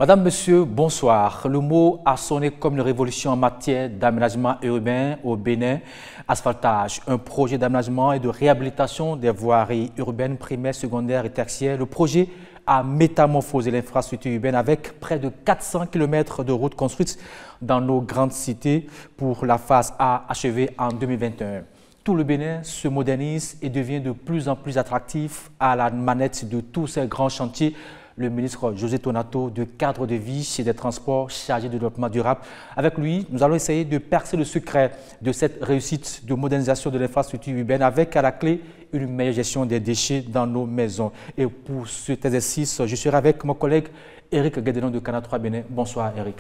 Madame, Monsieur, bonsoir. Le mot a sonné comme une révolution en matière d'aménagement urbain au Bénin. Asphaltage, un projet d'aménagement et de réhabilitation des voiries urbaines primaires, secondaires et tertiaires. Le projet a métamorphosé l'infrastructure urbaine avec près de 400 km de routes construites dans nos grandes cités pour la phase A achevée en 2021. Tout le Bénin se modernise et devient de plus en plus attractif à la manette de tous ces grands chantiers. Le ministre José Tonato, de cadre de vie et des transports chargé de développement durable. Avec lui, nous allons essayer de percer le secret de cette réussite de modernisation de l'infrastructure urbaine avec à la clé une meilleure gestion des déchets dans nos maisons. Et pour cet exercice, je serai avec mon collègue Eric Guédenon de Canal 3 Bénin. Bonsoir Eric.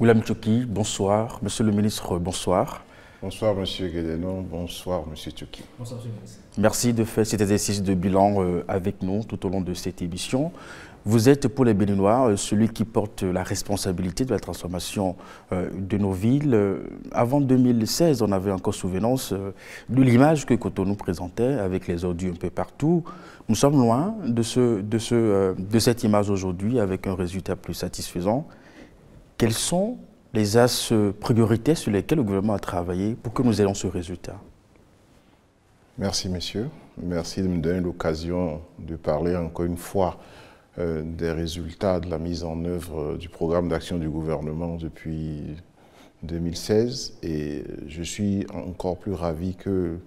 William Tchoki, bonsoir. Monsieur le ministre, bonsoir. Bonsoir Monsieur Guédenon, bonsoir Monsieur Tchoki. Bonsoir Monsieur le ministre. Merci de faire cet exercice de bilan avec nous tout au long de cette émission. Vous êtes pour les Béninois celui qui porte la responsabilité de la transformation de nos villes. Avant 2016, on avait encore souvenance de l'image que Cotonou présentait avec les ordures un peu partout. Nous sommes loin de cette image aujourd'hui avec un résultat plus satisfaisant. Quels sont les axes prioritaires sur lesquels le gouvernement a travaillé pour que nous ayons ce résultat? Merci messieurs. Merci de me donner l'occasion de parler encore une fois des résultats de la mise en œuvre du programme d'action du gouvernement depuis 2016. Et je suis encore plus ravi que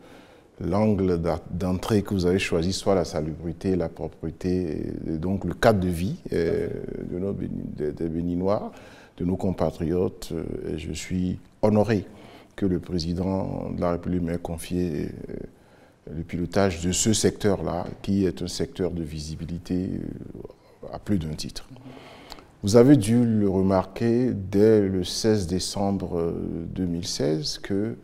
l'angle d'entrée que vous avez choisi soit la salubrité, la propreté, et donc le cadre de vie des Béninois, de nos compatriotes. Et je suis honoré que le président de la République m'ait confié le pilotage de ce secteur-là, qui est un secteur de visibilité à plus d'un titre. Vous avez dû le remarquer dès le 16 décembre 2016 que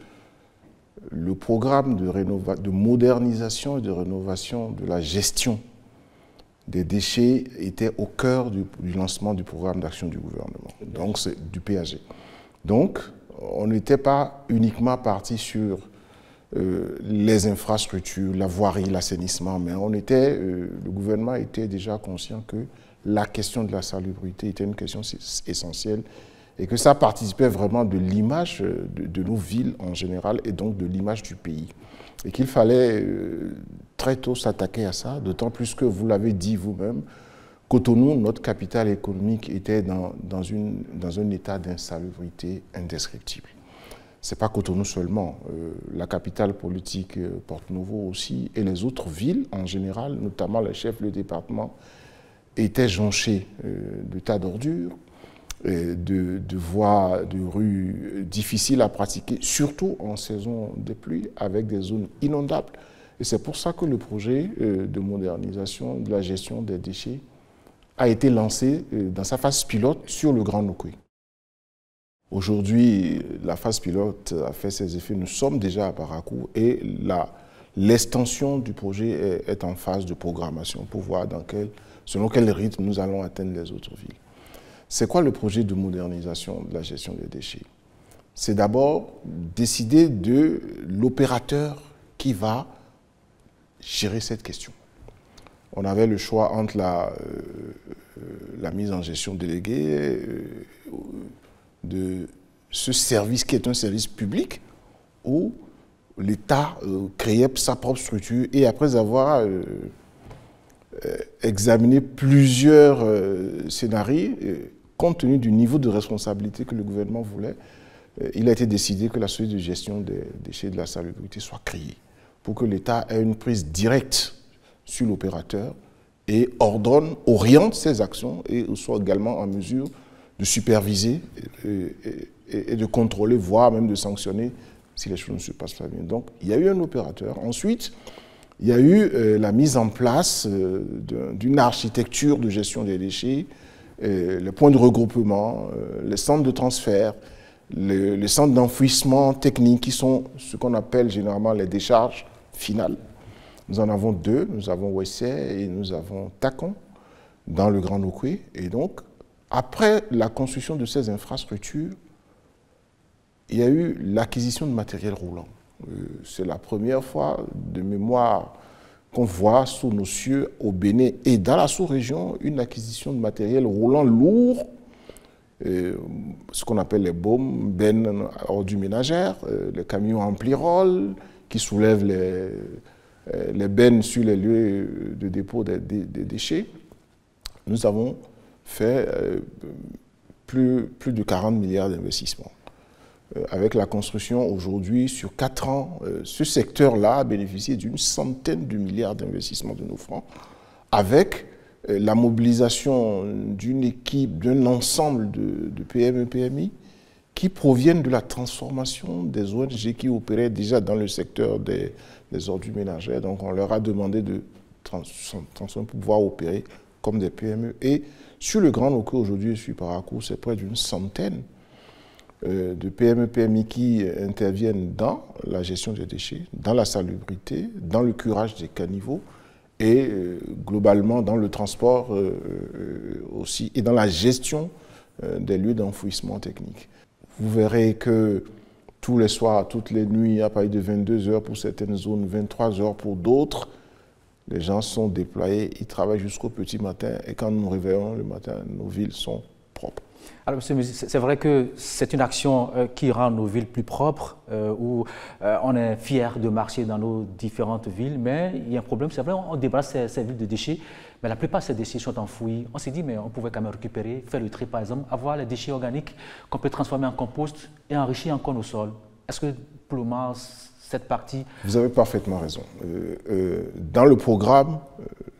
le programme de modernisation et de rénovation de la gestion des déchets était au cœur du lancement du programme d'action du gouvernement, donc c'est du PAG. Donc, on n'était pas uniquement parti sur les infrastructures, la voirie, l'assainissement, mais le gouvernement était déjà conscient que la question de la salubrité était une question essentielle et que ça participait vraiment de l'image de nos villes en général et donc de l'image du pays. Et qu'il fallait très tôt s'attaquer à ça, d'autant plus que vous l'avez dit vous-même, Cotonou, notre capitale économique, était dans un état d'insalubrité indescriptible. Ce n'est pas Cotonou seulement, la capitale politique Porto-Novo aussi, et les autres villes en général, notamment les chefs-lieux de département, étaient jonchés de tas d'ordures, de voies, de rues difficiles à pratiquer, surtout en saison de pluie, avec des zones inondables. Et c'est pour ça que le projet de modernisation de la gestion des déchets a été lancé dans sa phase pilote sur le Grand Nokoué. Aujourd'hui, la phase pilote a fait ses effets. Nous sommes déjà à Parakou et l'extension du projet est en phase de programmation pour voir selon quel rythme nous allons atteindre les autres villes. C'est quoi le projet de modernisation de la gestion des déchets? C'est d'abord décider de l'opérateur qui va gérer cette question. On avait le choix entre la mise en gestion déléguée de ce service qui est un service public où l'État créait sa propre structure et après avoir examiné plusieurs scénarios, compte tenu du niveau de responsabilité que le gouvernement voulait, il a été décidé que la société de gestion des déchets de la salubrité soit créée pour que l'État ait une prise directe sur l'opérateur et oriente ses actions et soit également en mesure de superviser et de contrôler, voire même de sanctionner si les choses ne se passent pas bien. Donc, il y a eu un opérateur. Ensuite, il y a eu la mise en place d'une architecture de gestion des déchets, les points de regroupement, les centres de transfert, les centres d'enfouissement technique qui sont ce qu'on appelle généralement les décharges finales. Nous en avons deux, nous avons Wessé et nous avons Tacon dans le Grand Nokoué. Et donc, après la construction de ces infrastructures, il y a eu l'acquisition de matériel roulant. C'est la première fois de mémoire qu'on voit sous nos cieux au Bénin et dans la sous-région une acquisition de matériel roulant lourd ce qu'on appelle les BOM, bennes ordures ménagères, les camions ampli-roll qui soulèvent les bennes sur les lieux de dépôt des déchets. Nous avons fait plus de 40 milliards d'investissements. Avec la construction aujourd'hui, sur 4 ans, ce secteur-là a bénéficié d'une centaine de milliards d'investissements de nos francs, avec la mobilisation d'une équipe, d'un ensemble de PME, PMI, qui proviennent de la transformation des ONG qui opéraient déjà dans le secteur des ordures ménagères. Donc on leur a demandé de transformer pour pouvoir opérer comme des PME. Et sur le Grand Locaux, aujourd'hui, je suis par Paracourt, c'est près d'une centaine de PME, PMI qui interviennent dans la gestion des déchets, dans la salubrité, dans le curage des caniveaux et globalement dans le transport aussi et dans la gestion des lieux d'enfouissement technique. Vous verrez que tous les soirs, toutes les nuits, à partir de 22 heures pour certaines zones, 23 heures pour d'autres, les gens sont déployés, ils travaillent jusqu'au petit matin et quand nous nous réveillons le matin, nos villes sont propres. Alors, monsieur Musi, c'est vrai que c'est une action qui rend nos villes plus propres, où on est fier de marcher dans nos différentes villes, mais il y a un problème, c'est vrai, on débarrasse ces villes de déchets, mais la plupart de ces déchets sont enfouis. On s'est dit, mais on pouvait quand même récupérer, faire le tri par exemple, avoir les déchets organiques qu'on peut transformer en compost et enrichir encore nos sols. Est-ce que pour le moment, cette partie... Vous avez parfaitement raison. Dans le programme,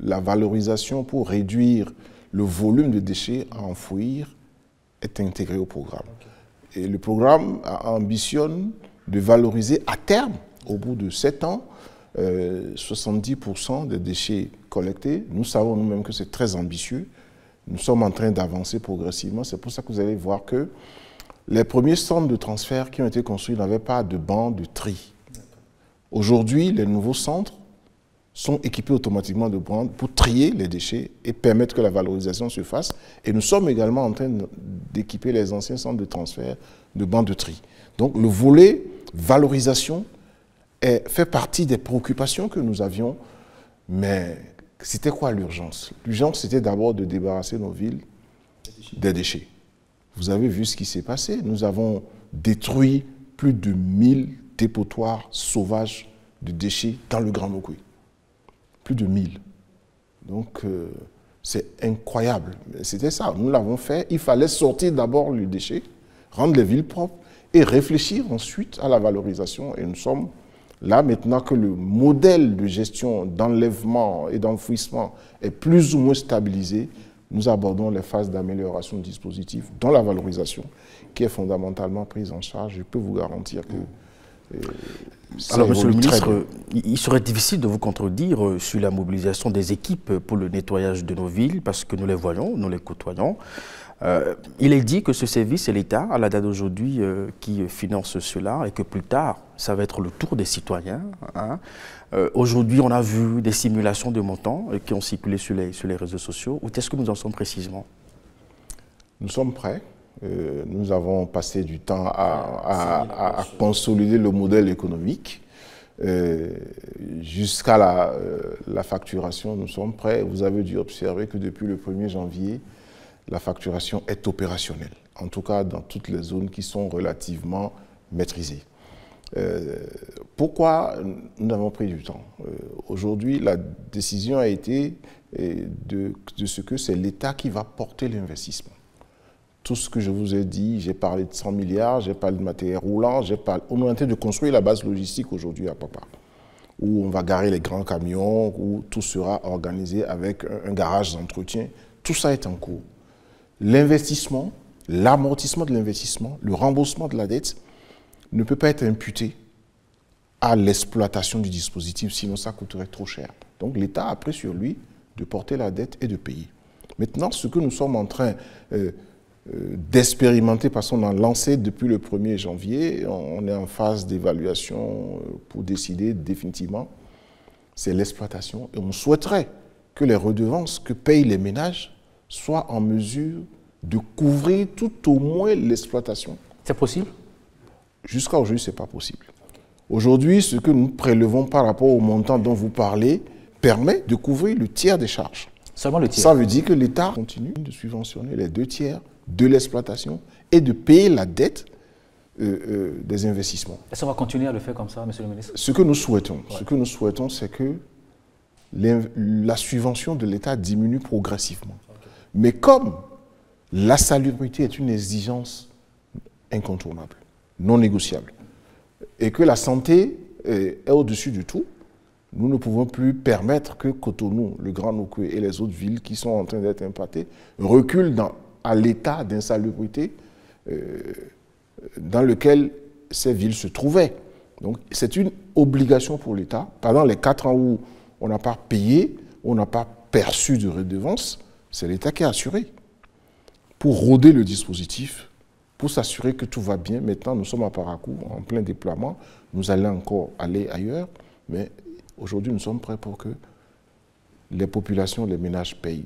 la valorisation pour réduire le volume de déchets à enfouir est intégré au programme. Okay. Et le programme ambitionne de valoriser à terme, au bout de 7 ans, 70% des déchets collectés. Nous savons nous-mêmes que c'est très ambitieux. Nous sommes en train d'avancer progressivement. C'est pour ça que vous allez voir que les premiers centres de transfert qui ont été construits n'avaient pas de banc de tri. Aujourd'hui, les nouveaux centres sont équipés automatiquement de bandes pour trier les déchets et permettre que la valorisation se fasse. Et nous sommes également en train d'équiper les anciens centres de transfert de bandes de tri. Donc le volet valorisation fait partie des préoccupations que nous avions, mais c'était quoi l'urgence? L'urgence, c'était d'abord de débarrasser nos villes des déchets. Vous avez vu ce qui s'est passé. Nous avons détruit plus de 1000 dépotoirs sauvages de déchets dans le Grand Locoué. Plus de 1000. Donc, c'est incroyable. C'était ça, nous l'avons fait. Il fallait sortir d'abord le déchet, rendre les villes propres et réfléchir ensuite à la valorisation. Et nous sommes là maintenant que le modèle de gestion d'enlèvement et d'enfouissement est plus ou moins stabilisé. Nous abordons les phases d'amélioration du dispositif, dont la valorisation, qui est fondamentalement prise en charge. Je peux vous garantir que... Alors, monsieur le ministre, il serait difficile de vous contredire sur la mobilisation des équipes pour le nettoyage de nos villes, parce que nous les voyons, nous les côtoyons. Il est dit que ce service, c'est l'État, à la date d'aujourd'hui, qui finance cela, et que plus tard, ça va être le tour des citoyens. Hein. Aujourd'hui, on a vu des simulations de montants qui ont circulé sur les réseaux sociaux. Où est-ce que nous en sommes précisément? Nous sommes prêts. Nous avons passé du temps à consolider le modèle économique. Jusqu'à la facturation, nous sommes prêts. Vous avez dû observer que depuis le 1er janvier, la facturation est opérationnelle, en tout cas dans toutes les zones qui sont relativement maîtrisées. Pourquoi nous avons pris du temps? Aujourd'hui, la décision a été de ce que c'est l'État qui va porter l'investissement. Tout ce que je vous ai dit, j'ai parlé de 100 milliards, j'ai parlé de matériel roulant, on est en train de construire la base logistique aujourd'hui à Papa, où on va garer les grands camions, où tout sera organisé avec un garage d'entretien. Tout ça est en cours. L'investissement, l'amortissement de l'investissement, le remboursement de la dette ne peut pas être imputé à l'exploitation du dispositif, sinon ça coûterait trop cher. Donc l'État a pris sur lui de porter la dette et de payer. Maintenant, ce que nous sommes en train d'expérimenter, parce qu'on a lancé depuis le 1er janvier, on est en phase d'évaluation pour décider définitivement, c'est l'exploitation. Et on souhaiterait que les redevances que payent les ménages soient en mesure de couvrir tout au moins l'exploitation. C'est possible? Jusqu'à aujourd'hui, ce n'est pas possible. Aujourd'hui, ce que nous prélevons par rapport au montant dont vous parlez permet de couvrir le tiers des charges. Seulement le tiers? Ça veut dire que l'État continue de subventionner les 2 tiers de l'exploitation et de payer la dette des investissements. Est-ce qu'on va continuer à le faire comme ça, monsieur le ministre? Ce que nous souhaitons, c'est que la subvention de l'État diminue progressivement. Okay. Mais comme la salubrité est une exigence incontournable, non négociable, et que la santé est au-dessus de tout, nous ne pouvons plus permettre que Cotonou, le Grand Nokoué et les autres villes qui sont en train d'être impactées reculent à l'état d'insalubrité dans lequel ces villes se trouvaient. Donc c'est une obligation pour l'État. Pendant les 4 ans où on n'a pas payé, on n'a pas perçu de redevance, c'est l'État qui a assuré. Pour rôder le dispositif, pour s'assurer que tout va bien, maintenant nous sommes à Parakou, en plein déploiement, nous allons encore aller ailleurs, mais aujourd'hui nous sommes prêts pour que les populations, les ménages payent.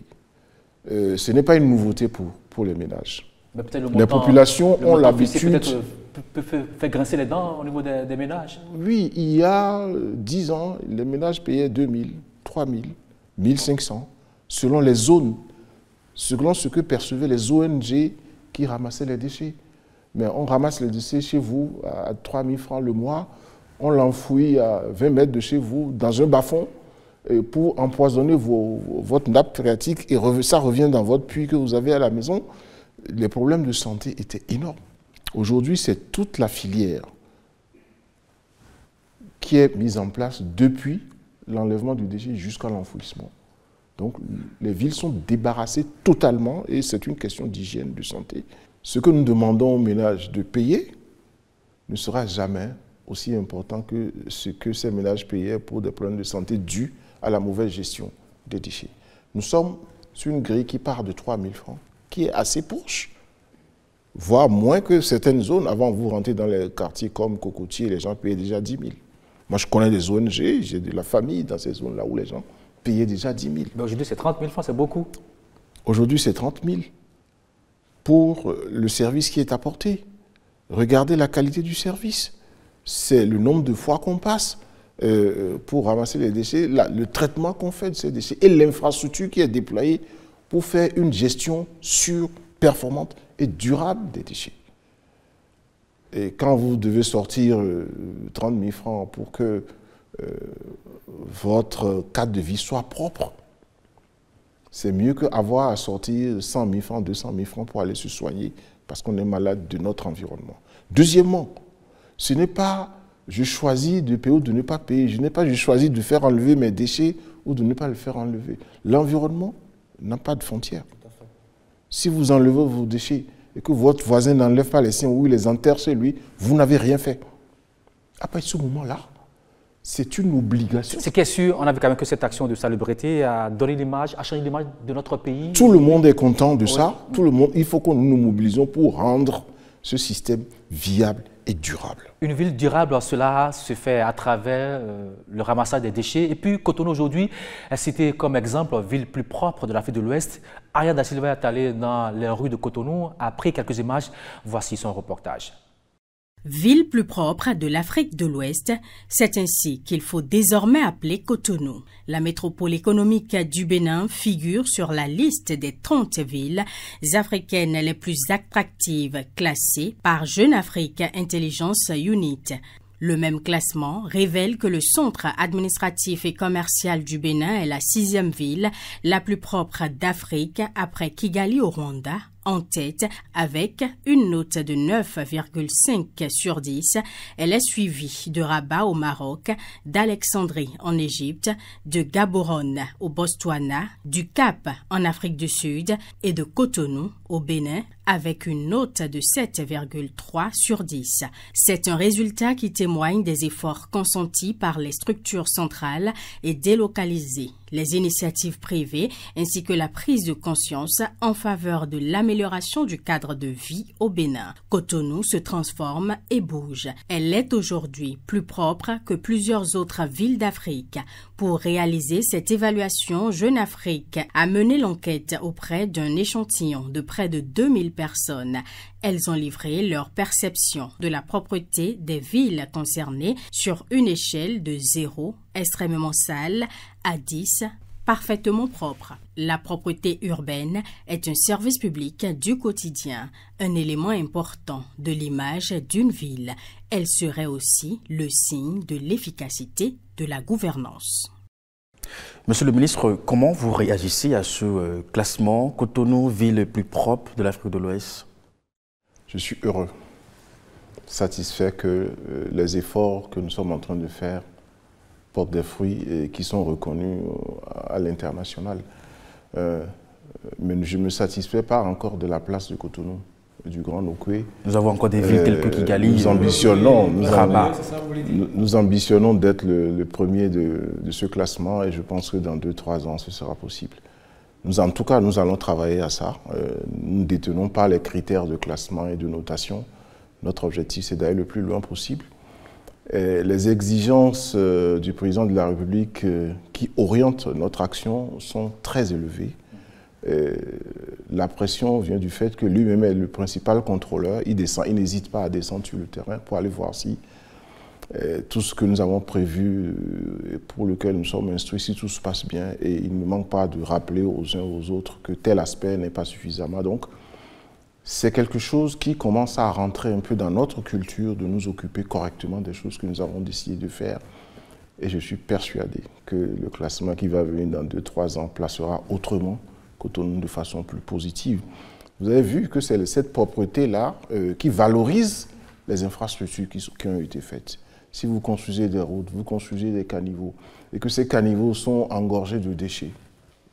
Ce n'est pas une nouveauté pour les ménages. Les populations ont l'habitude... peut faire grincer les dents au niveau des ménages. Oui, il y a 10 ans, les ménages payaient 2 000, 3 000, 1 500, selon les zones, selon ce que percevaient les ONG qui ramassaient les déchets. Mais on ramasse les déchets chez vous à 3 000 francs le mois, on l'enfouit à 20 mètres de chez vous dans un bas-fond pour empoisonner votre nappe phréatique et ça revient dans votre puits que vous avez à la maison. Les problèmes de santé étaient énormes. Aujourd'hui, c'est toute la filière qui est mise en place depuis l'enlèvement du déchet jusqu'à l'enfouissement. Donc, les villes sont débarrassées totalement et c'est une question d'hygiène, de santé. Ce que nous demandons aux ménages de payer ne sera jamais aussi important que ce que ces ménages payaient pour des problèmes de santé dus à la mauvaise gestion des déchets. Nous sommes sur une grille qui part de 3 000 francs, qui est assez proche, voire moins que certaines zones. Avant, vous rentrez dans les quartiers comme Cocotier, les gens payaient déjà 10 000. Moi, je connais des ONG, j'ai de la famille dans ces zones-là où les gens payaient déjà 10 000. Mais aujourd'hui, c'est 30 000 francs, c'est beaucoup. Aujourd'hui, c'est 30 000 pour le service qui est apporté. Regardez la qualité du service. C'est le nombre de fois qu'on passe pour ramasser les déchets, le traitement qu'on fait de ces déchets et l'infrastructure qui est déployée pour faire une gestion sûre, performante et durable des déchets. Et quand vous devez sortir 30 000 francs pour que votre cadre de vie soit propre, c'est mieux qu'avoir à sortir 100 000 francs, 200 000 francs pour aller se soigner parce qu'on est malade de notre environnement. Deuxièmement, ce n'est pas je choisis de payer ou de ne pas payer. Je n'ai pas je choisis de faire enlever mes déchets ou de ne pas le faire enlever. L'environnement n'a pas de frontières. Si vous enlevez vos déchets et que votre voisin n'enlève pas les siens ou il les enterre chez lui, vous n'avez rien fait. À partir de ce moment-là, c'est une obligation. Ce qui est sûr, on a vu quand même que cette action de salubrité a donné l'image, a changé l'image de notre pays. Tout le monde est content de ça. Tout le monde, il faut que nous nous mobilisions pour rendre ce système viable et durable. Une ville durable, cela se fait à travers le ramassage des déchets. Et puis Cotonou aujourd'hui est cité comme exemple ville plus propre de l'Afrique de l'Ouest. Ariane Da Silva est allée dans les rues de Cotonou, a pris quelques images. Voici son reportage. Ville plus propre de l'Afrique de l'Ouest, c'est ainsi qu'il faut désormais appeler Cotonou. La métropole économique du Bénin figure sur la liste des 30 villes africaines les plus attractives classées par Jeune Afrique Intelligence Unit. Le même classement révèle que le centre administratif et commercial du Bénin est la 6e ville la plus propre d'Afrique après Kigali au Rwanda, en tête avec une note de 9,5 sur 10. Elle est suivie de Rabat au Maroc, d'Alexandrie en Égypte, de Gaborone au Botswana, du Cap en Afrique du Sud et de Cotonou au Bénin avec une note de 7,3 sur 10. C'est un résultat qui témoigne des efforts consentis par les structures centrales et délocalisées, les initiatives privées ainsi que la prise de conscience en faveur de l'amélioration du cadre de vie au Bénin. Cotonou se transforme et bouge. Elle est aujourd'hui plus propre que plusieurs autres villes d'Afrique. Pour réaliser cette évaluation, Jeune Afrique a mené l'enquête auprès d'un échantillon de près de 2000 personnes. Elles ont livré leur perception de la propreté des villes concernées sur une échelle de 0, extrêmement sale, à 10, parfaitement propres. La propreté urbaine est un service public du quotidien, un élément important de l'image d'une ville. Elle serait aussi le signe de l'efficacité de la gouvernance. Monsieur le ministre, comment vous réagissez à ce classement Cotonou, ville plus propre de l'Afrique de l'Ouest? Je suis heureux, satisfait que les efforts que nous sommes en train de faire portent des fruits et qui sont reconnus à l'international. Mais je ne me satisfais pas encore de la place de Cotonou, du Grand Nokoué. Nous avons encore des villes telles que Kigali, nous ambitionnons d'être le premier de ce classement et je pense que dans 2-3 ans, ce sera possible. En tout cas, nous allons travailler à ça. Nous ne détenons pas les critères de classement et de notation. Notre objectif, c'est d'aller le plus loin possible. Et les exigences du président de la République qui orientent notre action sont très élevées. La pression vient du fait que lui-même est le principal contrôleur. Il n'hésite pas à descendre sur le terrain pour aller voir si tout ce que nous avons prévu et pour lequel nous sommes instruits, si tout se passe bien, et il ne manque pas de rappeler aux uns aux autres que tel aspect n'est pas suffisamment. Donc, c'est quelque chose qui commence à rentrer un peu dans notre culture de nous occuper correctement des choses que nous avons décidé de faire. Et je suis persuadé que le classement qui va venir dans 2-3 ans placera autrement Cotonou de façon plus positive. Vous avez vu que c'est cette propreté-là qui valorise les infrastructures qui ont été faites. Si vous construisez des routes, vous construisez des caniveaux, et que ces caniveaux sont engorgés de déchets,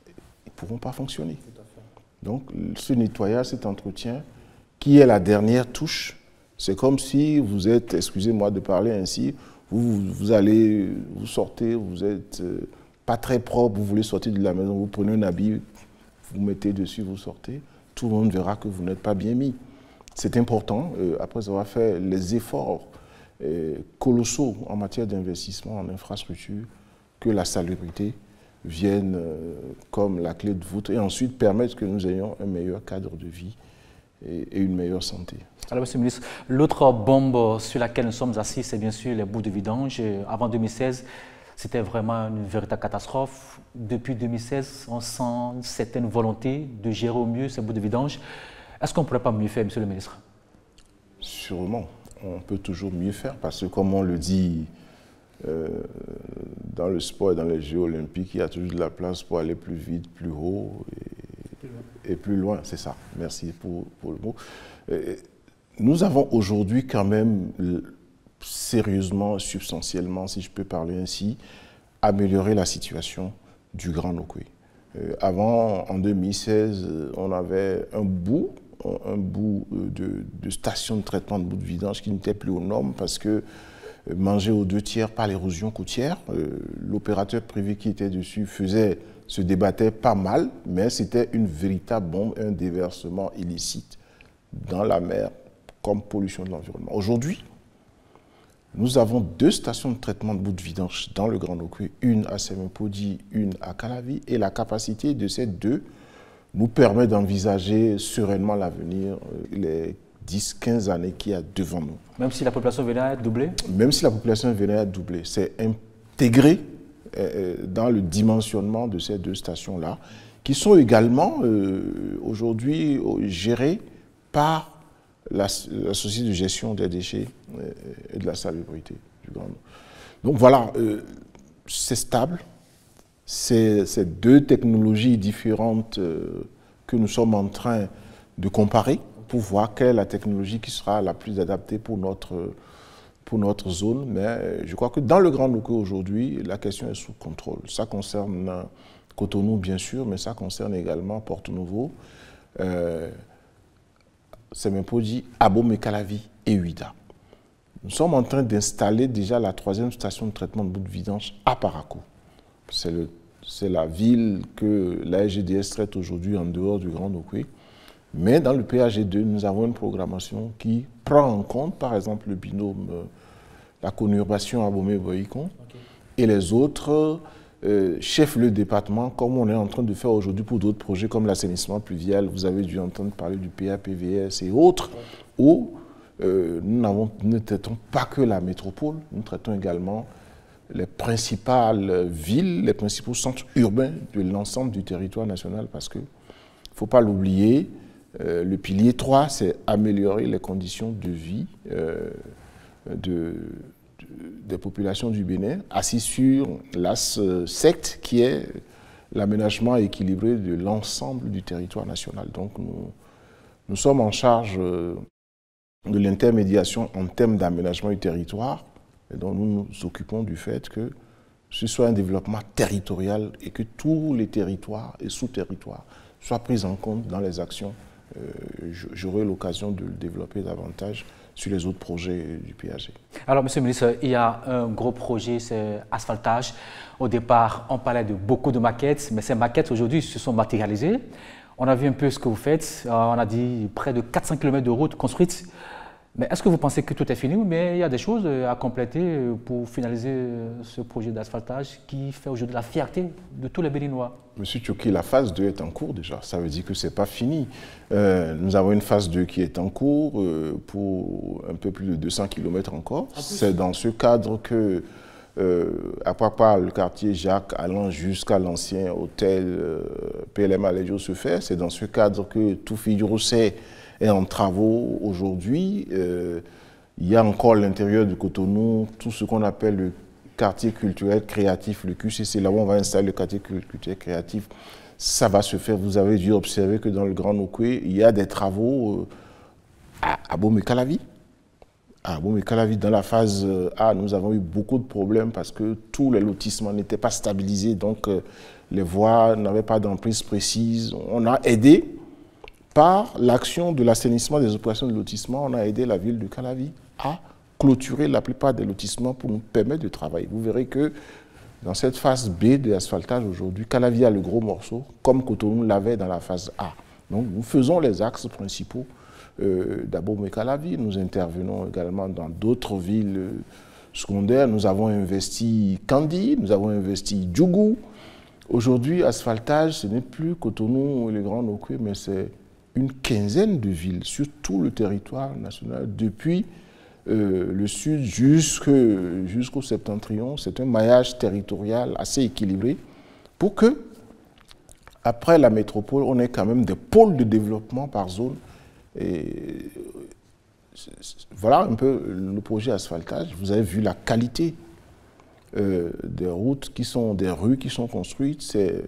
ils ne pourront pas fonctionner. Donc, ce nettoyage, cet entretien, qui est la dernière touche, c'est comme si vous êtes, excusez-moi de parler ainsi, vous allez, vous sortez, vous n'êtes pas très propre, vous voulez sortir de la maison, vous prenez un habit, vous mettez dessus, vous sortez, tout le monde verra que vous n'êtes pas bien mis. C'est important, après avoir fait les efforts colossaux en matière d'investissement en infrastructure, que la salubrité vienne comme la clé de voûte et ensuite permettre que nous ayons un meilleur cadre de vie et une meilleure santé. Alors, Monsieur le ministre, l'autre bombe sur laquelle nous sommes assis, c'est bien sûr les boues de vidange. Avant 2016, c'était vraiment une véritable catastrophe. Depuis 2016, on sent une certaine volonté de gérer au mieux ces boues de vidange. Est-ce qu'on ne pourrait pas mieux faire, Monsieur le ministre? Sûrement. On peut toujours mieux faire parce que, comme on le dit dans le sport et dans les Jeux olympiques, il y a toujours de la place pour aller plus vite, plus haut et plus loin. C'est ça. Merci pour le mot. Nous avons aujourd'hui quand même sérieusement, substantiellement, si je peux parler ainsi, amélioré la situation du Grand Nokoué. Avant, en 2016, on avait un bout de station de traitement de boues de vidange qui n'était plus aux normes parce que mangé aux 2/3 par l'érosion côtière, l'opérateur privé qui était dessus se débattait pas mal, mais c'était une véritable bombe, un déversement illicite dans la mer comme pollution de l'environnement. Aujourd'hui, nous avons 2 stations de traitement de boues de vidange dans le Grand Nokoué, une à Semenpodi, une à Calavi, et la capacité de ces 2 nous permet d'envisager sereinement l'avenir, les 10-15 années qu'il y a devant nous. Même si la population venait à doubler? Même si la population venait à doubler. C'est intégré dans le dimensionnement de ces 2 stations-là, qui sont également aujourd'hui gérées par la société de gestion des déchets et de la salubrité du Grand Nord. Donc voilà, c'est stable. C'est 2 technologies différentes que nous sommes en train de comparer pour voir quelle est la technologie qui sera la plus adaptée pour notre zone. Mais je crois que dans le Grand Nokoué aujourd'hui, la question est sous contrôle. Ça concerne Cotonou, bien sûr, mais ça concerne également Porto-Novo, Semenpodi, Abomey, Calavi et Ouidah. Nous sommes en train d'installer déjà la 3e station de traitement de boues de vidange à Parakou. C'est la ville que la SGDS traite aujourd'hui en dehors du Grand Nokoué. Mais dans le PAG2, nous avons une programmation qui prend en compte, par exemple, le binôme, la conurbation Abomey-Boyikon, et les autres chefs le département, comme on est en train de faire aujourd'hui pour d'autres projets comme l'assainissement pluvial. Vous avez dû entendre parler du PAPVS et autres, où nous ne traitons pas que la métropole, nous traitons également les principales villes, les principaux centres urbains de l'ensemble du territoire national, parce qu'il ne faut pas l'oublier, le pilier 3, c'est améliorer les conditions de vie des populations du Bénin, assis sur l'as secte qui est l'aménagement équilibré de l'ensemble du territoire national. Donc nous sommes en charge de l'intermédiation en termes d'aménagement du territoire, et donc nous nous occupons du fait que ce soit un développement territorial et que tous les territoires et sous-territoires soient pris en compte dans les actions. J'aurai l'occasion de le développer davantage sur les autres projets du PAG. Alors, Monsieur le ministre, il y a un gros projet, c'est asphaltage. Au départ, on parlait de beaucoup de maquettes, mais ces maquettes aujourd'hui se sont matérialisées. On a vu un peu ce que vous faites. On a dit près de 400 km de routes construites. Mais est-ce que vous pensez que tout est fini ou bien il y a des choses à compléter pour finaliser ce projet d'asphaltage qui fait aujourd'hui la fierté de tous les Béninois? Monsieur Tchoki, la phase 2 est en cours déjà. Ça veut dire que ce n'est pas fini. Nous avons une phase 2 qui est en cours pour un peu plus de 200 km encore. C'est dans ce cadre que, à Papa, le quartier Jacques, allant jusqu'à l'ancien hôtel PLM Alédio se fait. C'est dans ce cadre que Toufi-Rousset est en travaux aujourd'hui. Il y a encore l'intérieur du Cotonou, tout ce qu'on appelle le quartier culturel créatif, le QCC. Là où on va installer le quartier culturel créatif, ça va se faire. Vous avez dû observer que dans le Grand Nokoué, il y a des travaux à Bomé-Calavi. À Bomé-Calavi, dans la phase A, nous avons eu beaucoup de problèmes parce que tous les lotissements n'étaient pas stabilisés, donc les voies n'avaient pas d'emprise précise. On a aidé. Par l'action de l'assainissement des opérations de lotissement, on a aidé la ville de Calavi à clôturer la plupart des lotissements pour nous permettre de travailler. Vous verrez que dans cette phase B de l'asphaltage aujourd'hui, Calavi a le gros morceau, comme Cotonou l'avait dans la phase A. Donc nous faisons les axes principaux d'Abomey-Calavi. Nous intervenons également dans d'autres villes secondaires. Nous avons investi Kandi, nous avons investi Djougou. Aujourd'hui, asphaltage, ce n'est plus Cotonou et les Grands Nokoué, mais c'est une quinzaine de villes sur tout le territoire national, depuis le sud jusqu'au septentrion. C'est un maillage territorial assez équilibré pour que, après la métropole, on ait quand même des pôles de développement par zone. Et voilà un peu le projet asphaltage. Vous avez vu la qualité des routes des rues qui sont construites. C'est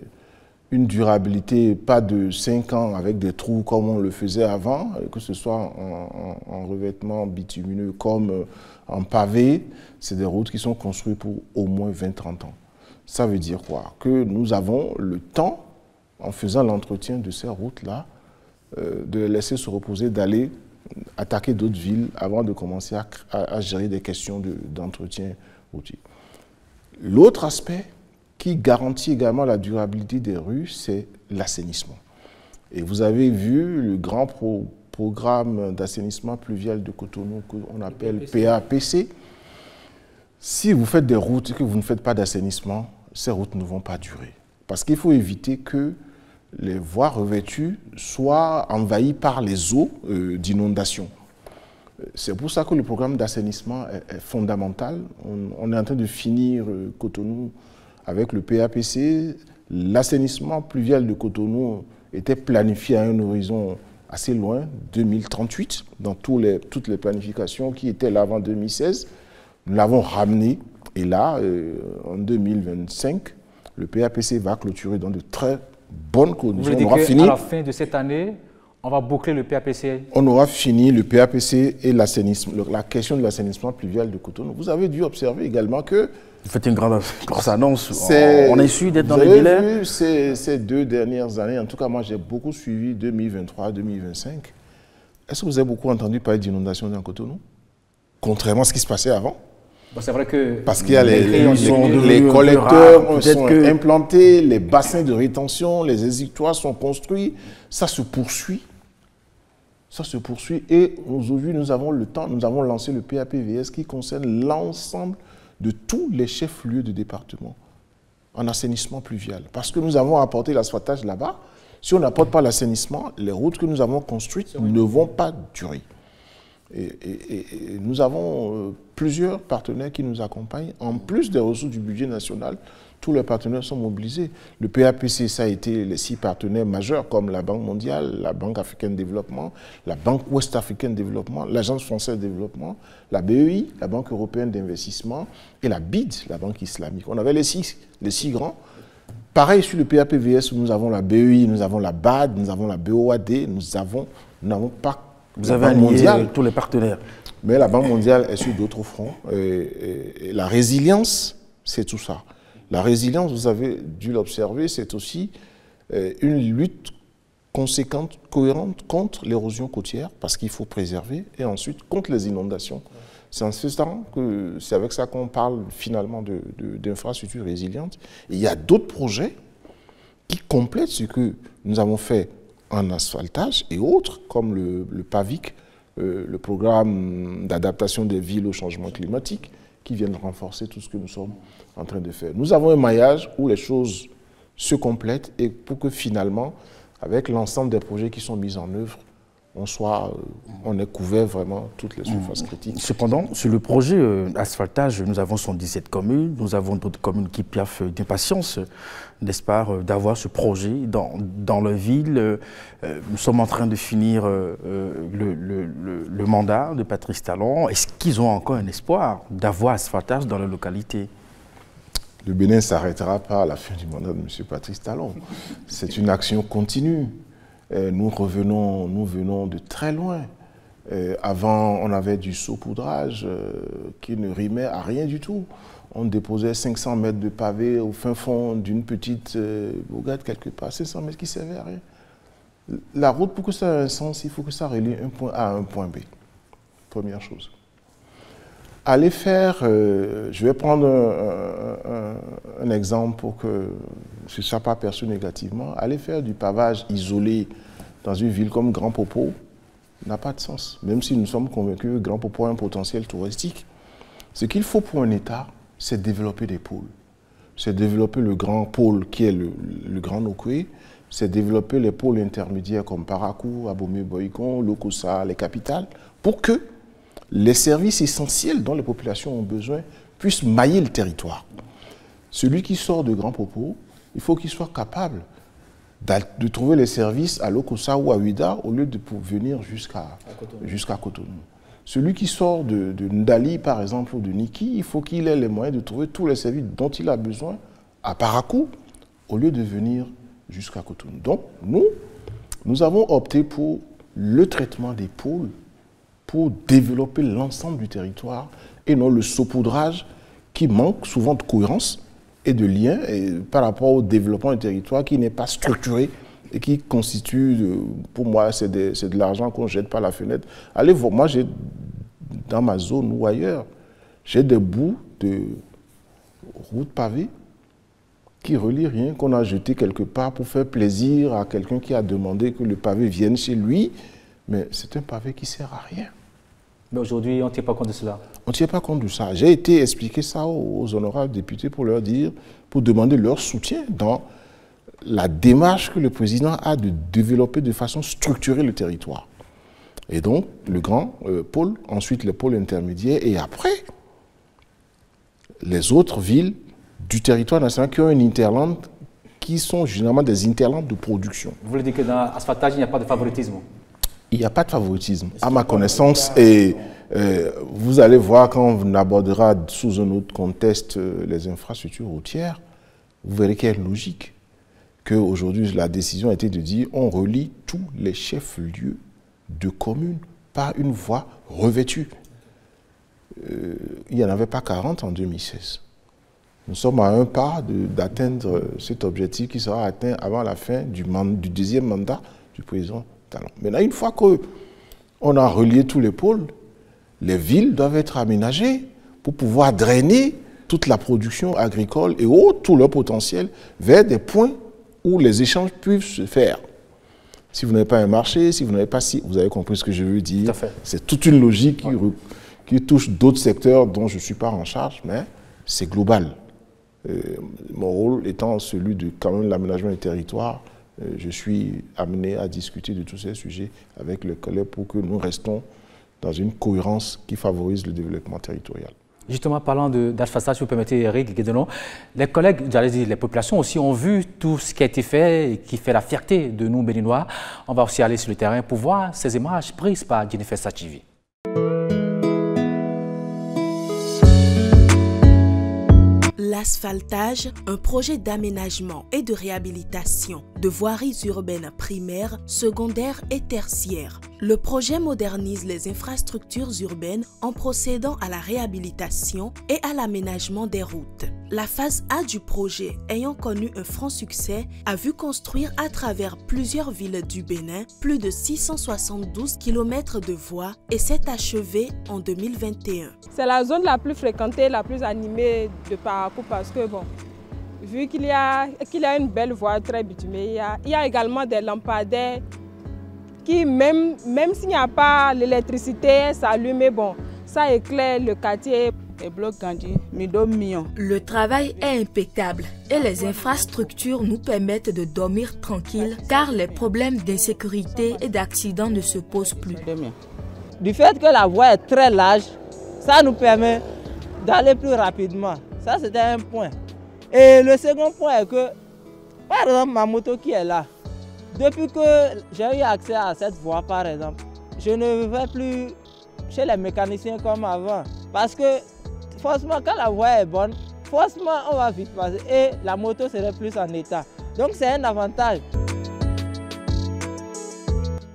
une durabilité, pas de 5 ans avec des trous comme on le faisait avant, que ce soit en revêtement bitumineux comme en pavé. C'est des routes qui sont construites pour au moins 20-30 ans. Ça veut dire quoi? Que nous avons le temps, en faisant l'entretien de ces routes-là, de les laisser se reposer, d'aller attaquer d'autres villes avant de commencer à gérer des questions d'entretien routier. L'autre aspect qui garantit également la durabilité des rues, c'est l'assainissement. Et vous avez vu le grand programme d'assainissement pluvial de Cotonou qu'on appelle PAPC. Si vous faites des routes et que vous ne faites pas d'assainissement, ces routes ne vont pas durer. Parce qu'il faut éviter que les voies revêtues soient envahies par les eaux d'inondation. C'est pour ça que le programme d'assainissement est fondamental. On est en train de finir Cotonou avec le PAPC. L'assainissement pluvial de Cotonou était planifié à un horizon assez loin, 2038, dans toutes les planifications qui étaient là avant 2016. Nous l'avons ramené et là, en 2025, le PAPC va clôturer dans de très bonnes conditions. Vous voulez dire qu'à la fin de cette année, on va boucler le PAPC? On aura fini le PAPC et la question de l'assainissement pluvial de Cotonou. Vous avez dû observer également que... Vous faites une grosse annonce. On est su d'être dans les délais. Vous avez vu ces 2 dernières années, en tout cas moi j'ai beaucoup suivi 2023-2025. Est-ce que vous avez beaucoup entendu parler d'inondation dans Cotonou? Contrairement à ce qui se passait avant. C'est vrai que... Parce qu'il y a les collecteurs sont implantés, les bassins de rétention, les exutoires sont construits. Ça se poursuit. Ça se poursuit. Et aujourd'hui, nous avons le temps, nous avons lancé le PAPVS qui concerne l'ensemble de tous les chefs-lieux de département en assainissement pluvial. Parce que nous avons apporté l'asphaltage là-bas. Si on n'apporte pas l'assainissement, les routes que nous avons construites ne vont pas durer. Et nous avons plusieurs partenaires qui nous accompagnent. En plus des ressources du budget national, tous les partenaires sont mobilisés. Le PAPC, ça a été les 6 partenaires majeurs comme la Banque mondiale, la Banque africaine de développement, la Banque ouest africaine de développement, l'Agence française de développement, la BEI, la Banque européenne d'investissement et la BID, la Banque islamique. On avait les 6 grands. Pareil sur le PAPVS, nous avons la BEI, nous avons la BAD, nous avons la BOAD, nous n'avons pas. Vous avez allié tous les partenaires. Mais la Banque mondiale est sur d'autres fronts. Et la résilience, c'est tout ça. La résilience, vous avez dû l'observer, c'est aussi une lutte conséquente, cohérente contre l'érosion côtière, parce qu'il faut préserver, et ensuite contre les inondations. C'est avec ça qu'on parle finalement d'infrastructures résilientes. Et il y a d'autres projets qui complètent ce que nous avons fait en asphaltage et autres, comme le PAVIC, le programme d'adaptation des villes au changement climatique, qui viennent renforcer tout ce que nous sommes en train de faire. Nous avons un maillage où les choses se complètent et pour que finalement, avec l'ensemble des projets qui sont mis en œuvre, on ait couvert vraiment toutes les surfaces critiques. Cependant, sur le projet asphaltage, nous avons 117 communes, nous avons d'autres communes qui piaffent d'impatience, n'est-ce pas, d'avoir ce projet dans la ville. Nous sommes en train de finir le mandat de Patrice Talon. Est-ce qu'ils ont encore un espoir d'avoir asphaltage dans la localité? Le Bénin ne s'arrêtera pas à la fin du mandat de M. Patrice Talon. C'est une action continue. Nous venons de très loin. Avant, on avait du saupoudrage qui ne rimait à rien du tout. On déposait 500 mètres de pavé au fin fond d'une petite bourgade quelque part. 500 mètres qui ne servaient à rien. La route, pour que ça ait un sens, il faut que ça relie un point A à un point B. Première chose. Aller faire, je vais prendre un exemple pour que ce ne soit pas perçu négativement. Aller faire du pavage isolé dans une ville comme Grand Popo n'a pas de sens, même si nous sommes convaincus que Grand Popo a un potentiel touristique. Ce qu'il faut pour un État, c'est développer des pôles. C'est développer le grand pôle qui est le Grand Nokoué, c'est développer les pôles intermédiaires comme Parakou, Abomey-Boycon, Lokossa, les capitales, pour que les services essentiels dont les populations ont besoin puissent mailler le territoire. Celui qui sort de Grand Popo, il faut qu'il soit capable de trouver les services à Lokossa ou à Ouida au lieu de venir jusqu'à Cotonou. Celui qui sort de Ndali, par exemple, ou de Niki, il faut qu'il ait les moyens de trouver tous les services dont il a besoin à Parakou au lieu de venir jusqu'à Cotonou. Donc, nous avons opté pour le traitement des pôles pour développer l'ensemble du territoire et non le saupoudrage qui manque souvent de cohérence et de lien par rapport au développement du territoire qui n'est pas structuré et qui constitue, pour moi, c'est de l'argent qu'on jette par la fenêtre. Allez voir, moi, dans ma zone ou ailleurs, j'ai des bouts de routes pavées qui relient rien, qu'on a jeté quelque part pour faire plaisir à quelqu'un qui a demandé que le pavé vienne chez lui. Mais c'est un pavé qui ne sert à rien. Mais aujourd'hui, on ne tient pas compte de cela. On ne tient pas compte de ça. J'ai été expliquer ça aux honorables députés pour leur dire, pour demander leur soutien dans la démarche que le président a de développer de façon structurée le territoire. Et donc, le grand pôle, ensuite les pôles intermédiaires, et après, les autres villes du territoire national qui ont une interland, qui sont généralement des interlandes de production. Vous voulez dire que dans l'asphaltage, il n'y a pas de favoritisme? Il n'y a pas de favoritisme, à ma connaissance, et vous allez voir quand on abordera sous un autre contexte les infrastructures routières, vous verrez qu'il y a une logique. Qu'aujourd'hui, la décision a été de dire on relie tous les chefs-lieux de communes par une voie revêtue. Il n'y en avait pas 40 en 2016. Nous sommes à un pas d'atteindre cet objectif qui sera atteint avant la fin du deuxième mandat du président Talon. Maintenant, une fois qu'on a relié tous les pôles, les villes doivent être aménagées pour pouvoir drainer toute la production agricole et tout leur potentiel vers des points où les échanges peuvent se faire. Si vous n'avez pas un marché, si vous n'avez pas... vous avez compris ce que je veux dire. C'est toute une logique qui touche d'autres secteurs dont je ne suis pas en charge, mais c'est global. Mon rôle étant celui de quand même l'aménagement du territoire, je suis amené à discuter de tous ces sujets avec les collègues pour que nous restons dans une cohérence qui favorise le développement territorial. Justement, parlant d'asphaltage, si vous permettez, Eric Guédelon, les collègues, j'allais dire, les populations aussi ont vu tout ce qui a été fait et qui fait la fierté de nous, Béninois. On va aussi aller sur le terrain pour voir ces images prises par Jennifer Sachivi. L'asphaltage, un projet d'aménagement et de réhabilitation de voiries urbaines primaires, secondaires et tertiaires. Le projet modernise les infrastructures urbaines en procédant à la réhabilitation et à l'aménagement des routes. La phase A du projet, ayant connu un franc succès, a vu construire à travers plusieurs villes du Bénin plus de 672 km de voies et s'est achevée en 2021. C'est la zone la plus fréquentée, la plus animée de parcours parce que, bon, vu qu'il y a une belle voie très bitumée, il y a également des lampadaires qui, même s'il n'y a pas l'électricité, s'allument, mais bon, ça éclaire le quartier. Le travail est impeccable et les infrastructures nous permettent de dormir tranquille car les problèmes d'insécurité et d'accidents ne se posent plus. Du fait que la voie est très large, ça nous permet d'aller plus rapidement. Ça, c'était un point. Et le second point est que, par exemple, ma moto qui est là, depuis que j'ai eu accès à cette voie, par exemple, je ne vais plus chez les mécaniciens comme avant. Parce que, forcément, quand la voie est bonne, forcément, on va vite passer et la moto serait plus en état. Donc, c'est un avantage.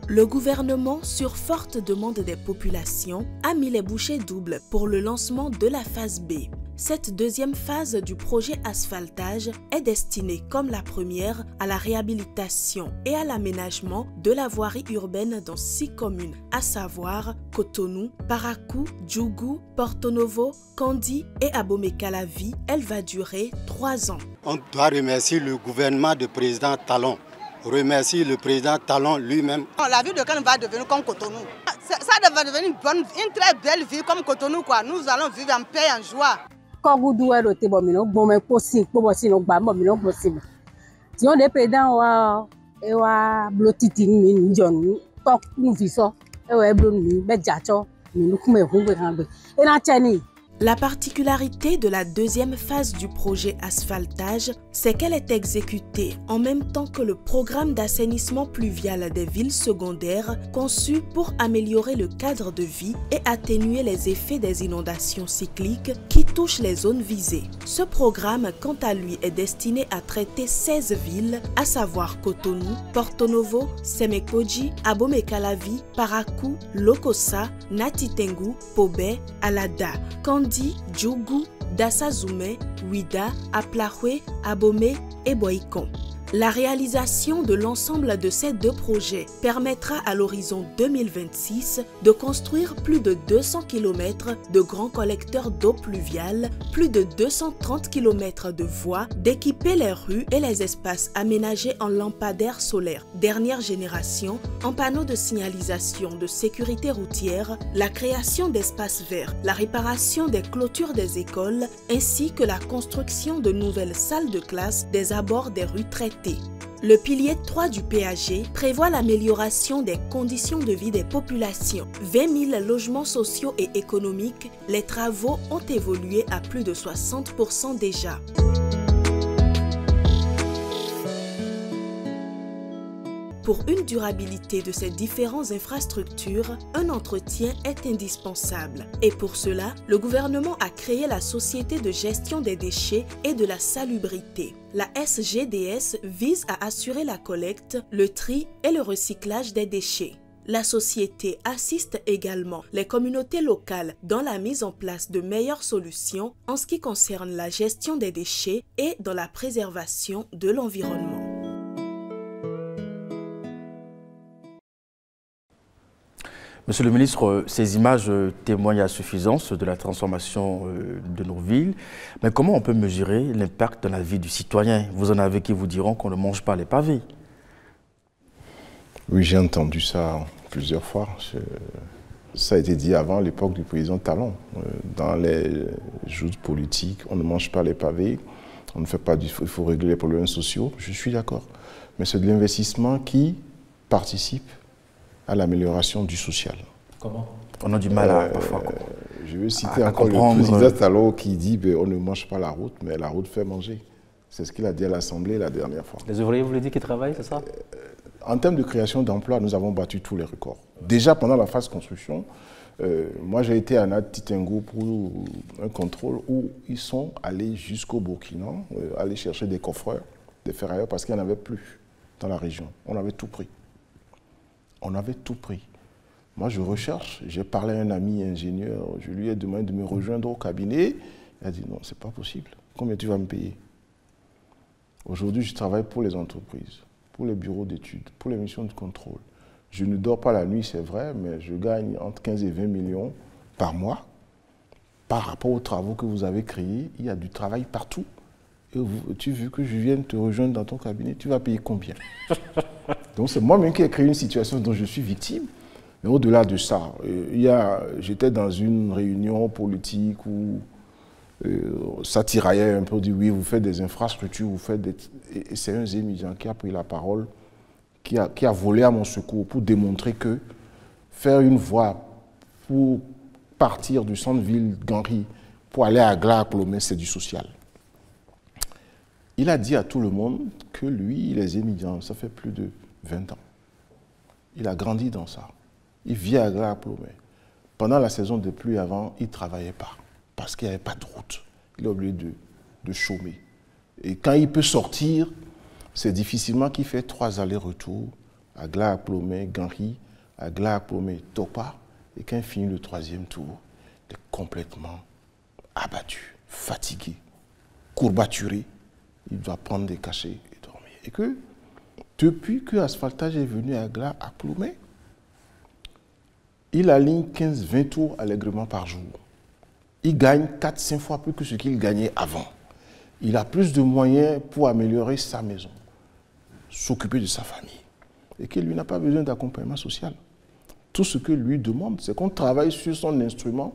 Le gouvernement, sur forte demande des populations, a mis les bouchées doubles pour le lancement de la phase B. Cette deuxième phase du projet asphaltage est destinée, comme la première, à la réhabilitation et à l'aménagement de la voirie urbaine dans 6 communes, à savoir Cotonou, Parakou, Djougou, Porto Novo, Kandi et Abomey-Calavi. Elle va durer 3 ans. On doit remercier le gouvernement du président Talon. Remercie le président Talon lui-même. La ville de Cannes va devenir comme Cotonou. Ça va devenir une très belle ville comme Cotonou, quoi. Nous allons vivre en paix, en joie. Quand vous doit le témoigner, bon mais possible, pour si nous pas possible. Si on est pédant et wa blotitine min John, tok nous vivons et wa blon mi be jacho, nous kume hungue hambe. Et na tchani. La particularité de la deuxième phase du projet asphaltage, c'est qu'elle est exécutée en même temps que le programme d'assainissement pluvial des villes secondaires conçu pour améliorer le cadre de vie et atténuer les effets des inondations cycliques qui touchent les zones visées. Ce programme, quant à lui, est destiné à traiter 16 villes, à savoir Cotonou, Porto Novo, Semekoji, Abomey-Calavi, Parakou, Lokossa, Natitengu, Pobé, Alada, Kandi, Djougou, Dassazoumé, Ouida, Aplahoué, Abomey et Boïkon. La réalisation de l'ensemble de ces 2 projets permettra à l'horizon 2026 de construire plus de 200 km de grands collecteurs d'eau pluviale, plus de 230 km de voies, d'équiper les rues et les espaces aménagés en lampadaires solaires dernière génération, en panneaux de signalisation de sécurité routière, la création d'espaces verts, la réparation des clôtures des écoles, ainsi que la construction de nouvelles salles de classe des abords des rues traitées. Le pilier 3 du PAG prévoit l'amélioration des conditions de vie des populations. 20 000 logements sociaux et économiques, les travaux ont évolué à plus de 60% déjà. Pour une durabilité de ces différentes infrastructures, un entretien est indispensable. Et pour cela, le gouvernement a créé la Société de gestion des déchets et de la salubrité. La SGDS vise à assurer la collecte, le tri et le recyclage des déchets. La société assiste également les communautés locales dans la mise en place de meilleures solutions en ce qui concerne la gestion des déchets et dans la préservation de l'environnement. Monsieur le ministre, ces images témoignent à suffisance de la transformation de nos villes. Mais comment on peut mesurer l'impact dans la vie du citoyen? Vous en avez qui vous diront qu'on ne mange pas les pavés. Oui, j'ai entendu ça plusieurs fois. Ça a été dit avant l'époque du président Talon. Dans les joutes politiques, on ne mange pas les pavés, on ne fait pas il faut régler les problèmes sociaux. Je suis d'accord. Mais c'est de l'investissement qui participe à l'amélioration du social. Comment? On a du mal à parfois. Je vais citer encore le président Talon qui dit on ne mange pas la route, mais la route fait manger. C'est ce qu'il a dit à l'Assemblée la dernière fois. Les ouvriers, vous voulez dire qu'ils travaillent, c'est ça? En termes de création d'emplois, nous avons battu tous les records. Déjà pendant la phase construction, moi j'ai été à Nat-Titengo pour un contrôle où ils sont allés jusqu'au Burkina, aller chercher des coffreurs, des ferrailleurs, parce qu'il n'y en avait plus dans la région. On avait tout pris. On avait tout pris. Moi je recherche, j'ai parlé à un ami ingénieur, je lui ai demandé de me rejoindre au cabinet. Il a dit non, c'est pas possible. Combien tu vas me payer? Aujourd'hui, je travaille pour les entreprises, pour les bureaux d'études, pour les missions de contrôle. Je ne dors pas la nuit, c'est vrai, mais je gagne entre 15 et 20 millions par mois. Par rapport aux travaux que vous avez créés, il y a du travail partout. Et tu veux que je vienne te rejoindre dans ton cabinet, tu vas payer combien? Donc c'est moi-même qui ai créé une situation dont je suis victime. Mais au-delà de ça, j'étais dans une réunion politique où ça tiraillait un peu, on dit oui, vous faites des infrastructures, vous faites des... Et c'est un Zémidian qui a pris la parole, qui a volé à mon secours pour démontrer que faire une voie pour partir du centre-ville Ganri pour aller à Gla-Clomé, c'est du social. Il a dit à tout le monde que lui, les Zémidians, ça fait plus de 20 ans. Il a grandi dans ça. Il vit à Gla-Clomé. Pendant la saison de pluie avant, il ne travaillait pas. Parce qu'il n'y avait pas de route. Il est obligé de chômer. Et quand il peut sortir, c'est difficilement qu'il fait 3 allers-retours à Gla-Clomé, Ganri, à Gla-Clomé, Topa. Et quand il finit le 3e tour, il est complètement abattu, fatigué, courbaturé. Il doit prendre des cachets et dormir. Et que depuis que Asphaltage est venu à Gla-Clomé, il aligne 15-20 tours allègrement par jour. Il gagne 4-5 fois plus que ce qu'il gagnait avant. Il a plus de moyens pour améliorer sa maison, s'occuper de sa famille. Et qu'il lui n'a pas besoin d'accompagnement social. Tout ce que lui demande, c'est qu'on travaille sur son instrument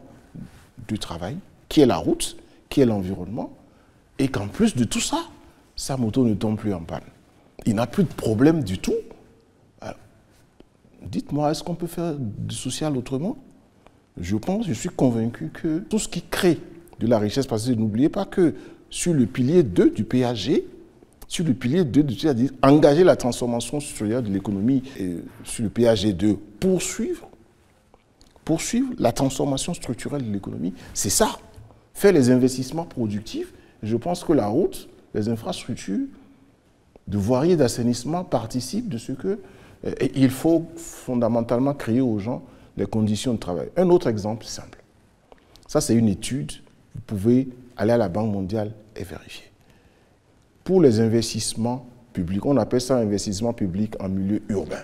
de travail, qui est la route, qui est l'environnement, et qu'en plus de tout ça, sa moto ne tombe plus en panne. Il n'a plus de problème du tout. Dites-moi, est-ce qu'on peut faire du social autrement? Je suis convaincu que tout ce qui crée de la richesse, parce que n'oubliez pas que sur le pilier 2 du PAG, sur le pilier 2, c'est-à-dire engager la transformation structurelle de l'économie, et sur le PAG 2, poursuivre la transformation structurelle de l'économie, c'est ça, faire les investissements productifs. Je pense que la route, les infrastructures de voirie et d'assainissement participent de ce que... Et il faut fondamentalement créer aux gens les conditions de travail. Un autre exemple simple. Ça, c'est une étude. Vous pouvez aller à la Banque mondiale et vérifier. Pour les investissements publics, on appelle ça investissement public en milieu urbain.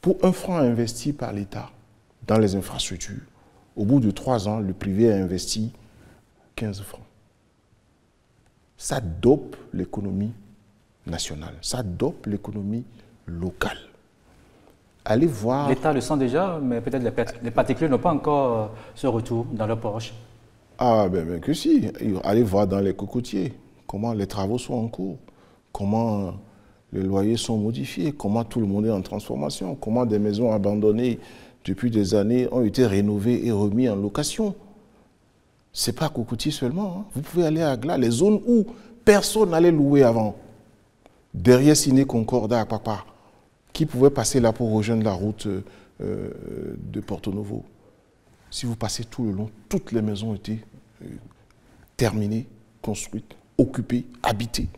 Pour 1 franc investi par l'État dans les infrastructures, au bout de 3 ans, le privé a investi 15 francs. Ça dope l'économie nationale, ça dope l'économie locale. Allez voir... L'État le sent déjà, mais peut-être les particuliers n'ont pas encore ce retour dans leur poche. Ah, ben que si. Allez voir dans les cocotiers comment les travaux sont en cours, comment les loyers sont modifiés, comment tout le monde est en transformation, comment des maisons abandonnées depuis des années ont été rénovées et remises en location. Ce n'est pas Cocotier seulement. Hein. Vous pouvez aller à Gla, les zones où personne n'allait louer avant. Derrière Ciné Concordat à Papa, qui pouvait passer là pour rejoindre la route de Porto Novo. Si vous passez tout le long, toutes les maisons ont été terminées, construites, occupées, habitées.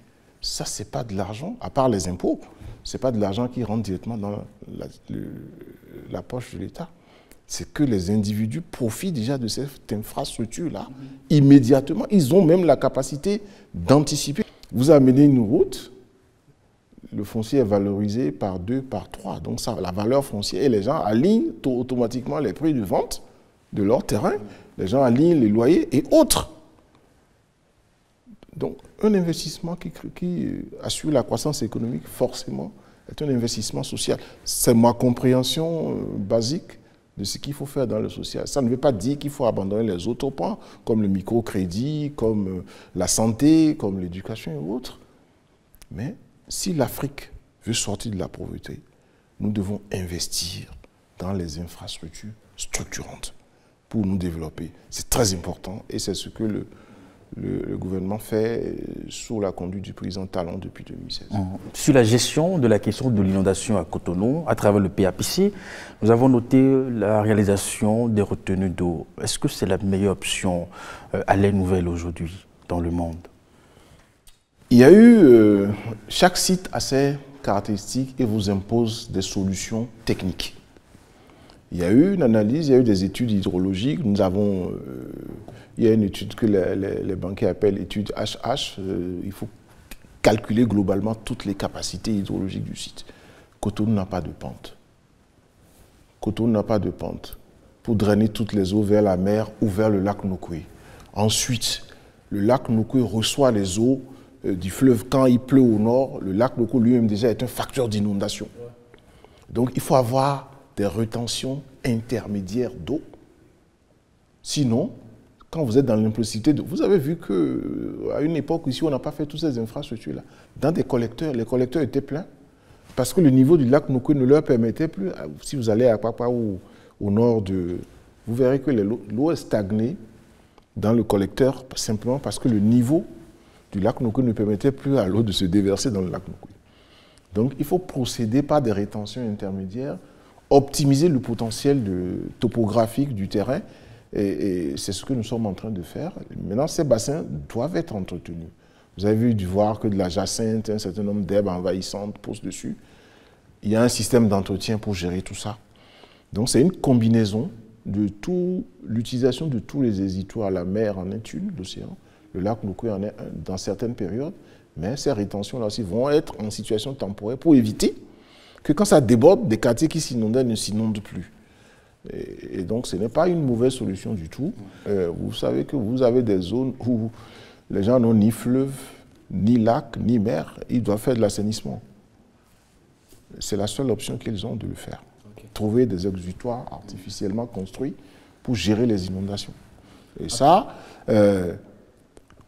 Ça, ce n'est pas de l'argent, à part les impôts, ce n'est pas de l'argent qui rentre directement dans la poche de l'État. C'est que les individus profitent déjà de cette infrastructure-là immédiatement. Ils ont même la capacité d'anticiper. Vous amenez une route, le foncier est valorisé par 2, par 3. Donc ça, la valeur foncière, et les gens alignent automatiquement les prix de vente de leur terrain. Les gens alignent les loyers et autres. Donc un investissement qui assure la croissance économique, forcément, est un investissement social. C'est ma compréhension basique de ce qu'il faut faire dans le social. Ça ne veut pas dire qu'il faut abandonner les autres points, comme le microcrédit, comme la santé, comme l'éducation et autres. Mais si l'Afrique veut sortir de la pauvreté, nous devons investir dans les infrastructures structurantes pour nous développer. C'est très important et c'est ce que le gouvernement fait sous la conduite du président Talon depuis 2016. Sur la gestion de la question de l'inondation à Cotonou, à travers le PAPC, nous avons noté la réalisation des retenues d'eau. Est-ce que c'est la meilleure option à l'ère nouvelle aujourd'hui dans le monde? Il y a eu, chaque site a ses caractéristiques et vous impose des solutions techniques. Il y a eu une analyse, il y a eu des études hydrologiques. Nous avons, il y a une étude que les banquiers appellent étude HH. Il faut calculer globalement toutes les capacités hydrologiques du site. Cotonou n'a pas de pente. Cotonou n'a pas de pente pour drainer toutes les eaux vers la mer ou vers le lac Nokoué. Ensuite, le lac Nokoué reçoit les eaux du fleuve. Quand il pleut au nord, le lac Nokoué lui-même déjà est un facteur d'inondation. Donc il faut avoir des rétentions intermédiaires d'eau. Sinon, quand vous êtes dans l'impossibilité de... Vous avez vu qu'à une époque, ici, on n'a pas fait toutes ces infrastructures-là. Dans des collecteurs, les collecteurs étaient pleins parce que le niveau du lac Nokoué ne leur permettait plus. Si vous allez à Papa ou au nord de... Vous verrez que l'eau est stagnée dans le collecteur simplement parce que le niveau du lac Nokoué ne permettait plus à l'eau de se déverser dans le lac Nokoué. Donc, il faut procéder par des rétentions intermédiaires, optimiser le potentiel topographique du terrain, et c'est ce que nous sommes en train de faire. Maintenant, ces bassins doivent être entretenus. Vous avez dû voir que de la jacinthe, un certain nombre d'herbes envahissantes poussent dessus. Il y a un système d'entretien pour gérer tout ça. Donc, c'est une combinaison de l'utilisation de tous les exutoires. La mer en est une, l'océan. Le lac Nokoué en est un dans certaines périodes. Mais ces rétentions-là aussi vont être en situation temporaire pour éviter que quand ça déborde, des quartiers qui s'inondaient ne s'inondent plus. Et donc, ce n'est pas une mauvaise solution du tout. Vous savez que vous avez des zones où les gens n'ont ni fleuve, ni lac, ni mer. Ils doivent faire de l'assainissement. C'est la seule option qu'ils ont de le faire. Okay. Trouver des exutoires artificiellement construits pour gérer les inondations. Et ça,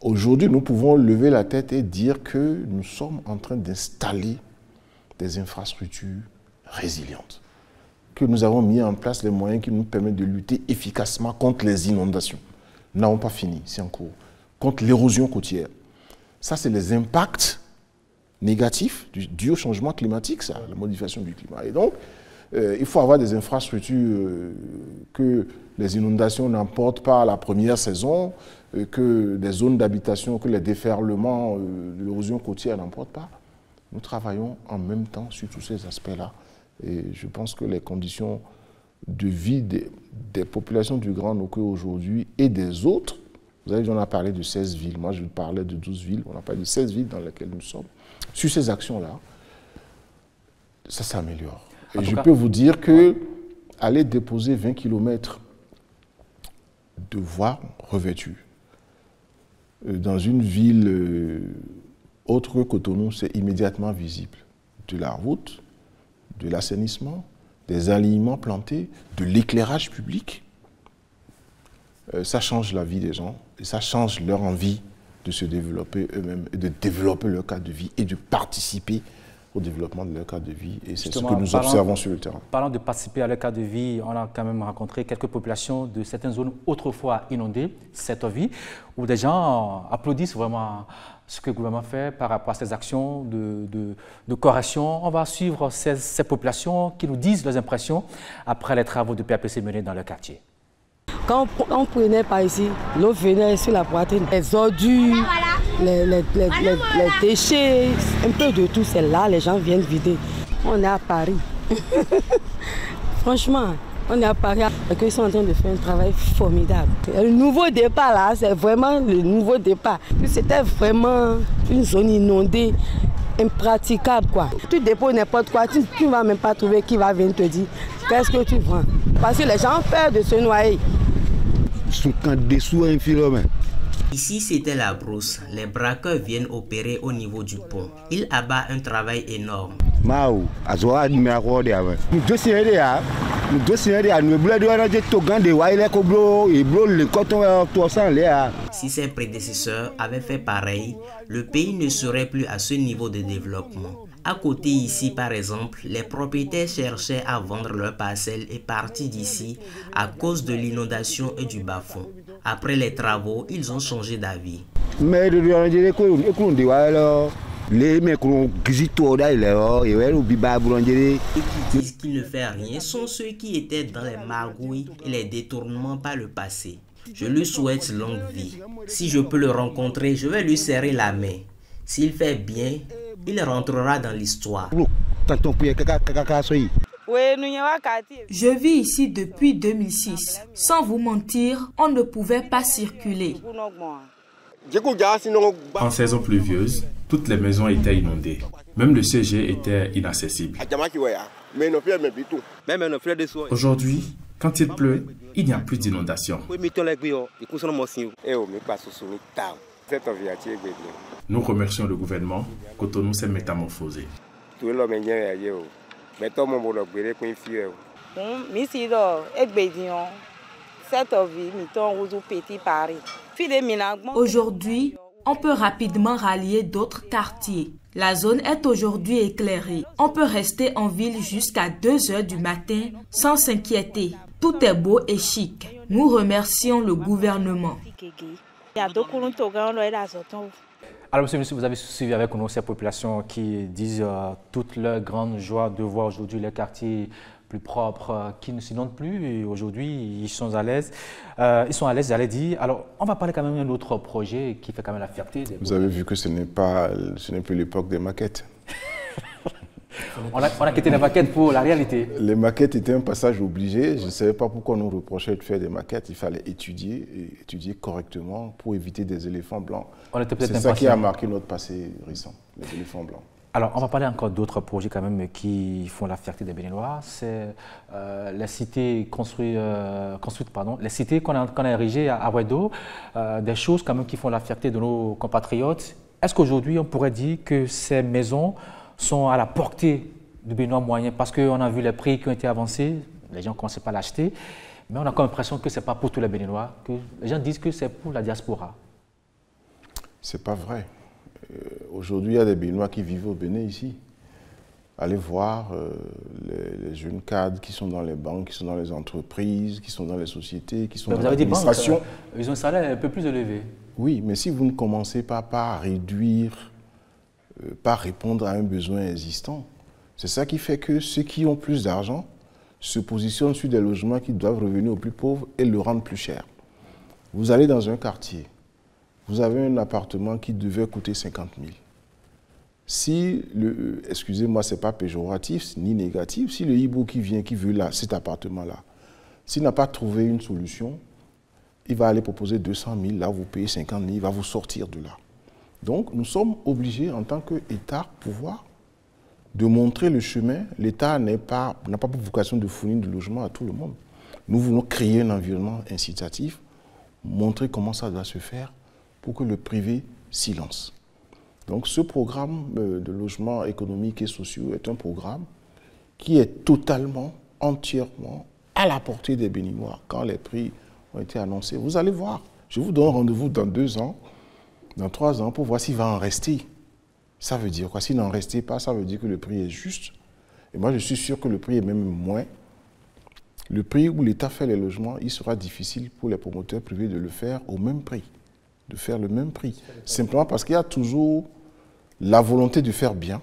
aujourd'hui, nous pouvons lever la tête et dire que nous sommes en train d'installer des infrastructures résilientes, que nous avons mis en place les moyens qui nous permettent de lutter efficacement contre les inondations. Nous n'avons pas fini, c'est en cours. Contre l'érosion côtière. Ça, c'est les impacts négatifs dus au changement climatique, ça, la modification du climat. Et donc, il faut avoir des infrastructures que les inondations n'emportent pas à la première saison, que des zones d'habitation, que les déferlements de l'érosion côtière n'emportent pas. Nous travaillons en même temps sur tous ces aspects-là. Et je pense que les conditions de vie des populations du Grand Nokoué aujourd'hui et des autres, vous avez dit, on a parlé de 16 villes, moi je parlais de 12 villes, on a parlé de 16 villes dans lesquelles nous sommes. Sur ces actions-là, ça s'améliore. Et je peux vous dire que aller déposer 20 km de voies revêtues dans une ville autre que Cotonou, c'est immédiatement visible. De la route, de l'assainissement, des alignements plantés, de l'éclairage public. Ça change la vie des gens et ça change leur envie de se développer eux-mêmes, et de développer leur cadre de vie et de participer au développement de leur cadre de vie. Et c'est ce que nous observons sur le terrain. Parlant de participer à leur cadre de vie, on a quand même rencontré quelques populations de certaines zones autrefois inondées, cette vie, où des gens applaudissent vraiment ce que le gouvernement fait par rapport à ces actions de correction. On va suivre ces populations qui nous disent leurs impressions après les travaux de PAPC menés dans leur quartier. Quand on prenait par ici, l'eau venait sur la poitrine. Les ordures, les déchets, un peu de tout, c'est là, les gens viennent vider. On est à Paris. Franchement, on est à Paris. Ils sont en train de faire un travail formidable. Le nouveau départ là, c'est vraiment le nouveau départ. C'était vraiment une zone inondée, impraticable quoi. Tu déposes n'importe quoi, tu ne vas même pas trouver qui va venir te dire qu'est-ce que tu vends. Parce que les gens ont peur de se noyer. Ici, c'était la brousse. Les braqueurs viennent opérer au niveau du pont. Ils abattent un travail énorme. Si ses prédécesseurs avaient fait pareil, le pays ne serait plus à ce niveau de développement. À côté ici, par exemple, les propriétaires cherchaient à vendre leurs parcelles et partis d'ici à cause de l'inondation et du bas-fond. Après les travaux, ils ont changé d'avis. Ceux qui disent qu'il ne fait rien sont ceux qui étaient dans les magouilles et les détournements par le passé. Je lui souhaite longue vie. Si je peux le rencontrer, je vais lui serrer la main. S'il fait bien, il rentrera dans l'histoire. Je vis ici depuis 2006. Sans vous mentir, on ne pouvait pas circuler. En saison pluvieuse, toutes les maisons étaient inondées. Même le CG était inaccessible. Aujourd'hui, quand il pleut, il n'y a plus d'inondation. Nous remercions le gouvernement. Cotonou s'est métamorphosé. Aujourd'hui, on peut rapidement rallier d'autres quartiers. La zone est aujourd'hui éclairée. On peut rester en ville jusqu'à 2 heures du matin sans s'inquiéter. Tout est beau et chic. Nous remercions le gouvernement. Alors, monsieur, vous avez suivi avec nous ces populations qui disent toute leur grande joie de voir aujourd'hui les quartiers plus propres, qui ne s'inondent plus. Aujourd'hui, ils sont à l'aise. J'allais dire. Alors, on va parler quand même d'un autre projet qui fait quand même la fierté. Vous avez vu que ce n'est plus l'époque des maquettes. On a quitté les maquettes pour la réalité. Les maquettes étaient un passage obligé. Je ne savais pas pourquoi on nous reprochait de faire des maquettes. Il fallait étudier correctement pour éviter des éléphants blancs. C'est ça qui a marqué notre passé récent, les éléphants blancs. Alors, on va parler encore d'autres projets quand même qui font la fierté des Béninois. C'est les cités construites, les cités qu'on a érigées à Wedo, des choses quand même qui font la fierté de nos compatriotes. Est-ce qu'aujourd'hui, on pourrait dire que ces maisons sont à la portée du Béninois moyen? Parce qu'on a vu les prix qui ont été avancés, les gens ne commencent pas à l'acheter, mais on a comme l'impression que ce n'est pas pour tous les Béninois, que les gens disent que c'est pour la diaspora. Ce n'est pas vrai. Aujourd'hui, il y a des Béninois qui vivent au Bénin ici. Allez voir les jeunes cadres qui sont dans les banques, qui sont dans les entreprises, qui sont dans les sociétés, qui sont dans l'administration. Ils ont un salaire un peu plus élevé. Oui, mais si vous ne commencez pas par réduire, par répondre à un besoin existant, c'est ça qui fait que ceux qui ont plus d'argent se positionnent sur des logements qui doivent revenir aux plus pauvres et le rendre plus cher. Vous allez dans un quartier, vous avez un appartement qui devait coûter 50 000. Si excusez-moi, ce n'est pas péjoratif ni négatif, si le hibou qui vient, qui veut cet appartement-là, s'il n'a pas trouvé une solution, il va aller proposer 200 000, là vous payez 50 000, il va vous sortir de là. Donc nous sommes obligés en tant qu'État, pouvoir, de montrer le chemin. L'État n'a pas pour vocation de fournir du logement à tout le monde. Nous voulons créer un environnement incitatif, montrer comment ça doit se faire pour que le privé s'y lance. Donc ce programme de logement économique et sociaux est un programme qui est totalement, entièrement à la portée des Béninois. Quand les prix ont été annoncés, vous allez voir. Je vous donne rendez-vous dans 2 ans, dans 3 ans, pour voir s'il va en rester. Ça veut dire quoi? S'il n'en restait pas, ça veut dire que le prix est juste. Et moi, je suis sûr que le prix est même moins. Le prix où l'État fait les logements, il sera difficile pour les promoteurs privés de le faire au même prix. De faire le même prix. Simplement parce qu'il y a toujours la volonté de faire bien,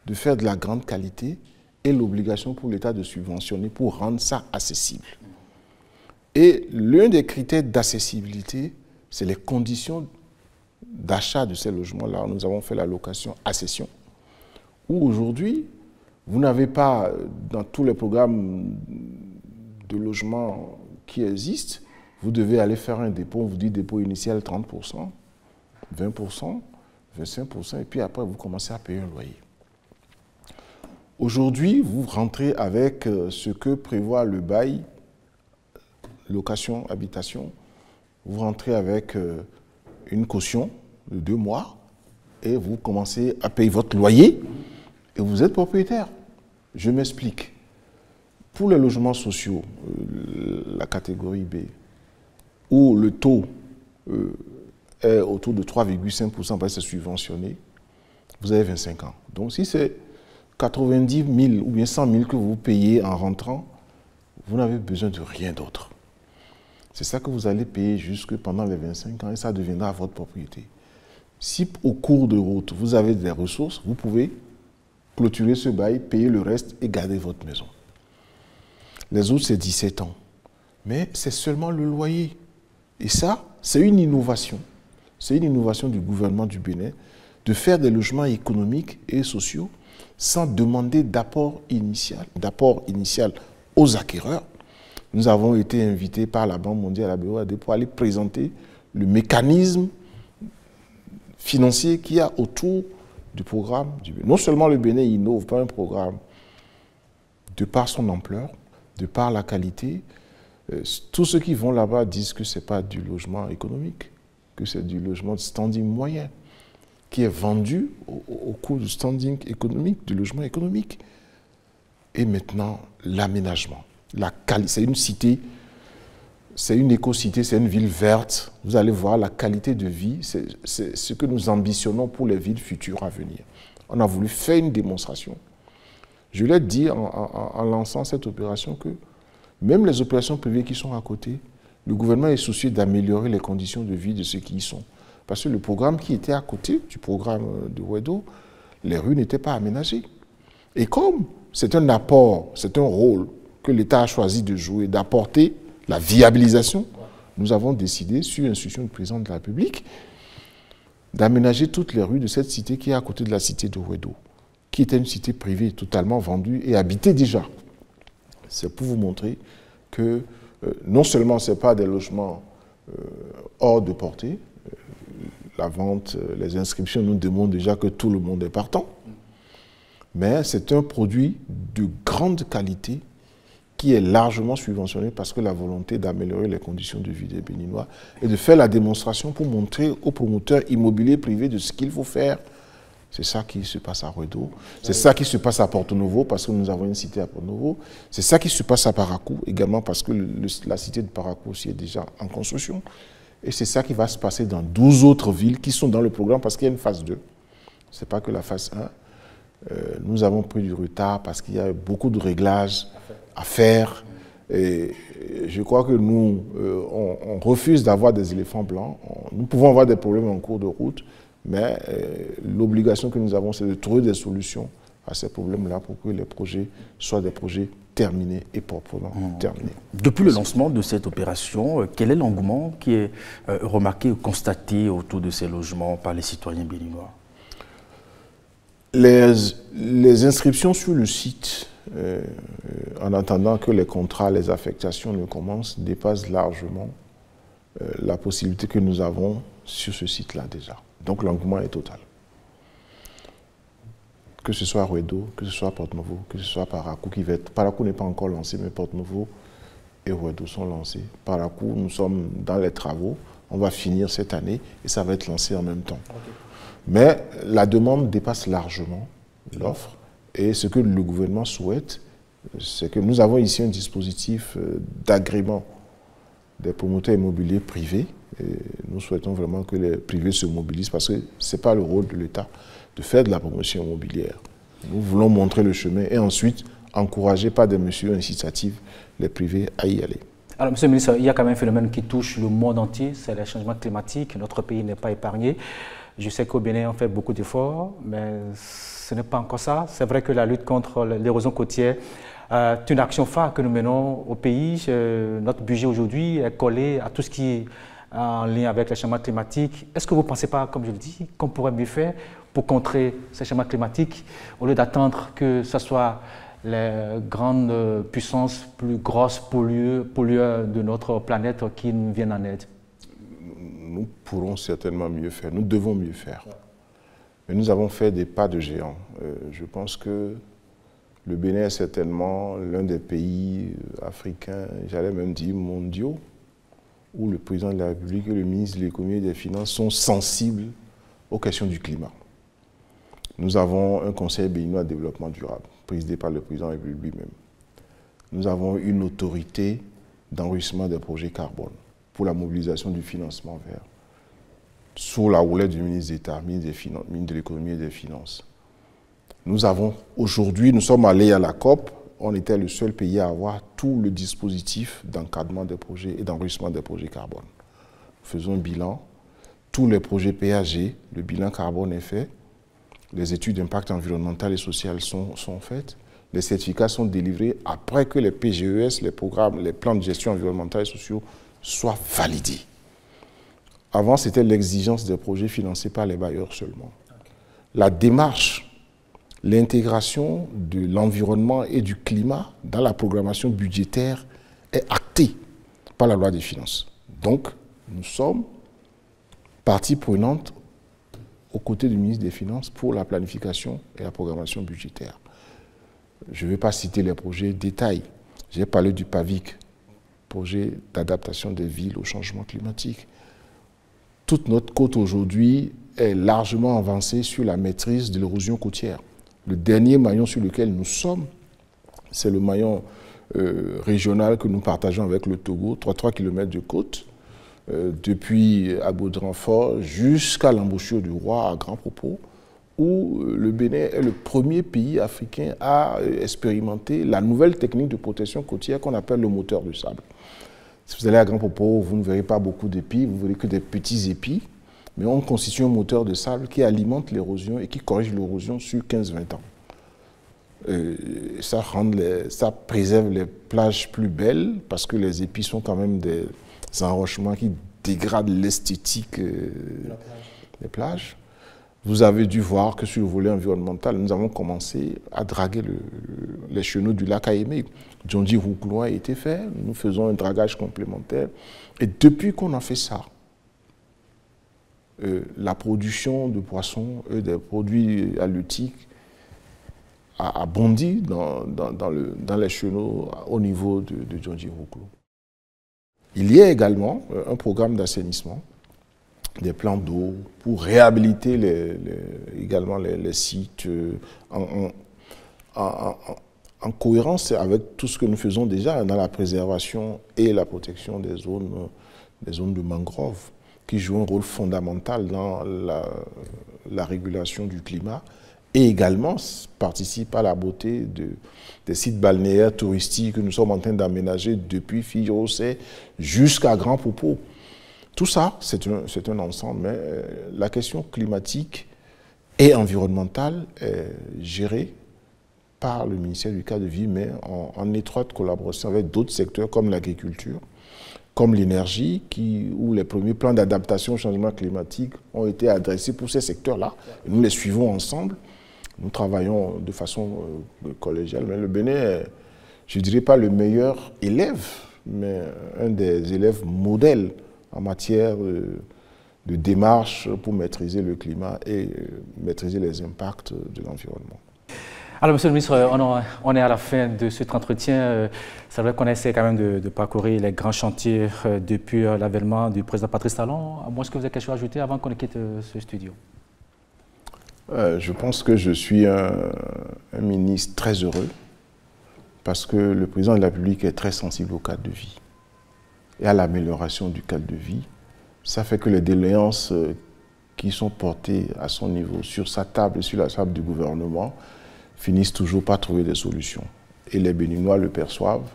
de faire de la grande qualité et l'obligation pour l'État de subventionner pour rendre ça accessible. Et l'un des critères d'accessibilité, c'est les conditions d'achat de ces logements-là. Nous avons fait la location à cession, où aujourd'hui, vous n'avez pas, dans tous les programmes de logement qui existent, vous devez aller faire un dépôt, on vous dit dépôt initial 30%, 20%, 25%, et puis après, vous commencez à payer un loyer. Aujourd'hui, vous rentrez avec ce que prévoit le bail, location, habitation. Vous rentrez avec une caution de 2 mois et vous commencez à payer votre loyer et vous êtes propriétaire. Je m'explique. Pour les logements sociaux, la catégorie B, où le taux est autour de 3,5% parce que c'est subventionné, vous avez 25 ans. Donc si c'est 90 000 ou bien 100 000 que vous payez en rentrant, vous n'avez besoin de rien d'autre. C'est ça que vous allez payer jusque pendant les 25 ans et ça deviendra votre propriété. Si au cours de route, vous avez des ressources, vous pouvez clôturer ce bail, payer le reste et garder votre maison. Les autres, c'est 17 ans. Mais c'est seulement le loyer. Et ça, c'est une innovation. C'est une innovation du gouvernement du Bénin de faire des logements économiques et sociaux sans demander d'apport initial aux acquéreurs. Nous avons été invités par la Banque mondiale à BOAD pour aller présenter le mécanisme financier qu'il y a autour du programme du Bénin. Non seulement le Bénin innove par un programme de par son ampleur, de par la qualité, tous ceux qui vont là-bas disent que ce n'est pas du logement économique, que c'est du logement de standing moyen, qui est vendu au cours du standing économique, du logement économique. Et maintenant, l'aménagement. C'est une cité, c'est une éco-cité, c'est une ville verte. Vous allez voir la qualité de vie, c'est ce que nous ambitionnons pour les villes futures à venir. On a voulu faire une démonstration. Je l'ai dit en lançant cette opération que même les opérations privées qui sont à côté, le gouvernement est soucieux d'améliorer les conditions de vie de ceux qui y sont. Parce que le programme qui était à côté du programme de Wedo, les rues n'étaient pas aménagées. Et comme c'est un apport, c'est un rôle que l'État a choisi de jouer, d'apporter la viabilisation, nous avons décidé, sur instruction du président de la République, d'aménager toutes les rues de cette cité qui est à côté de la cité de Wedo, qui était une cité privée totalement vendue et habitée déjà. C'est pour vous montrer que non seulement ce n'est pas des logements hors de portée, la vente, les inscriptions nous démontrent déjà que tout le monde est partant, mais c'est un produit de grande qualité qui est largement subventionné parce que la volonté d'améliorer les conditions de vie des Béninois et de faire la démonstration pour montrer aux promoteurs immobiliers privés de ce qu'il faut faire. C'est ça qui se passe à Wedo, c'est ça qui se passe à Porto Novo parce que nous avons une cité à Porto Novo, c'est ça qui se passe à Parakou également parce que la cité de Parakou aussi est déjà en construction. Et c'est ça qui va se passer dans 12 autres villes qui sont dans le programme parce qu'il y a une phase 2. Ce n'est pas que la phase 1. Nous avons pris du retard parce qu'il y a beaucoup de réglages à faire. Et je crois que nous, on refuse d'avoir des éléphants blancs. Nous pouvons avoir des problèmes en cours de route, mais l'obligation que nous avons, c'est de trouver des solutions à ces problèmes-là pour que les projets soient des projets terminés et proprement terminés. Depuis le lancement de cette opération, quel est l'engouement qui est remarqué ou constaté autour de ces logements par les citoyens béninois? Les inscriptions sur le site, en attendant que les contrats, les affectations ne commencent, dépassent largement la possibilité que nous avons sur ce site-là déjà. Donc l'engouement est total. Que ce soit Wedo, que ce soit Porto Novo, que ce soit Parakou qui va être... Parakou n'est pas encore lancé, mais Porto Novo et Wedo sont lancés. Parakou, nous sommes dans les travaux. On va finir cette année et ça va être lancé en même temps. Okay. Mais la demande dépasse largement l'offre. Et ce que le gouvernement souhaite, c'est que nous avons ici un dispositif d'agrément des promoteurs immobiliers privés. Et nous souhaitons vraiment que les privés se mobilisent parce que ce n'est pas le rôle de l'État de faire de la promotion immobilière. Nous voulons montrer le chemin et ensuite encourager par des mesures incitatives les privés à y aller. Alors, Monsieur le ministre, il y a quand même un phénomène qui touche le monde entier, c'est le changement climatique. Notre pays n'est pas épargné. Je sais qu'au Bénin, on fait beaucoup d'efforts, mais ce n'est pas encore ça. C'est vrai que la lutte contre l'érosion côtière est une action phare que nous menons au pays. Notre budget aujourd'hui est collé à tout ce qui est en lien avec le changement climatique. Est-ce que vous ne pensez pas, comme je le dis, qu'on pourrait mieux faire pour contrer ce changement climatique au lieu d'attendre que ce soit les grandes puissances plus grosses pollueurs de notre planète qui nous viennent en aide? Nous pourrons certainement mieux faire, nous devons mieux faire. Mais nous avons fait des pas de géant. Je pense que le Bénin est certainement l'un des pays africains, j'allais même dire mondiaux, où le président de la République et le ministre de l'Économie et des Finances sont sensibles aux questions du climat. Nous avons un conseil béninois de développement durable, présidé par le président de la République lui-même. Nous avons une autorité d'enregistrement des projets carbone pour la mobilisation du financement vert, sous la houlette du ministre d'État, ministre de l'Économie et des Finances. Aujourd'hui, nous sommes allés à la COP, on était le seul pays à avoir tout le dispositif d'encadrement des projets et d'enregistrement des projets carbone. Nous faisons un bilan, tous les projets PAG, le bilan carbone est fait, les études d'impact environnemental et social sont faites, les certificats sont délivrés après que les PGES, les programmes, les plans de gestion environnementale et sociaux soient validés. Avant, c'était l'exigence des projets financés par les bailleurs seulement. La démarche, l'intégration de l'environnement et du climat dans la programmation budgétaire est actée par la loi des finances. Donc, nous sommes partie prenante aux côtés du ministre des Finances pour la planification et la programmation budgétaire. Je ne vais pas citer les projets détails. J'ai parlé du PAVIC, projet d'adaptation des villes au changement climatique. Toute notre côte aujourd'hui est largement avancée sur la maîtrise de l'érosion côtière. Le dernier maillon sur lequel nous sommes, c'est le maillon régional que nous partageons avec le Togo, 3 km de côte, depuis Abaudran-Fort jusqu'à l'embouchure du Roi à Grand Propos, où le Bénin est le premier pays africain à expérimenter la nouvelle technique de protection côtière qu'on appelle le moteur de sable. Si vous allez à Grand Propos, vous ne verrez pas beaucoup d'épis, vous ne verrez que des petits épis, mais on constitue un moteur de sable qui alimente l'érosion et qui corrige l'érosion sur 15-20 ans. Ça préserve les plages plus belles parce que les épis sont quand même des enrochements qui dégradent l'esthétique des plages. Vous avez dû voir que sur le volet environnemental, nous avons commencé à draguer les chenaux du lac Aémé. Djondji Rouclouin a été fait, nous faisons un dragage complémentaire. Et depuis qu'on a fait ça, la production de poissons et des produits halieutiques a bondi dans les chenaux au niveau de Djondji Rouclou. Il y a également un programme d'assainissement, des plans d'eau pour réhabiliter également les sites en cohérence avec tout ce que nous faisons déjà dans la préservation et la protection des zones de mangrove, qui jouent un rôle fondamental dans la régulation du climat et également participent à la beauté des sites balnéaires touristiques que nous sommes en train d'aménager depuis Fille-Rossé jusqu'à Grand Propos. Tout ça, c'est un ensemble, mais la question climatique et environnementale est gérée par le ministère du cadre de vie, mais en étroite collaboration avec d'autres secteurs comme l'agriculture, comme l'énergie, où les premiers plans d'adaptation au changement climatique ont été adressés pour ces secteurs-là. Nous les suivons ensemble, nous travaillons de façon collégiale, mais le Bénin est, je ne dirais pas le meilleur élève, mais un des élèves modèles en matière de démarche pour maîtriser le climat et maîtriser les impacts de l'environnement. Alors, Monsieur le ministre, on est à la fin de cet entretien. C'est vrai qu'on essaie quand même de parcourir les grands chantiers depuis l'avènement du président Patrice Talon. À moins que vous ayez quelque chose à ajouter avant qu'on quitte ce studio. Je pense que je suis un ministre très heureux parce que le président de la République est très sensible au cadre de vie et à l'amélioration du cadre de vie. Ça fait que les doléances qui sont portées à son niveau, sur sa table et sur la table du gouvernement, finissent toujours par trouver des solutions. Et les Béninois le perçoivent.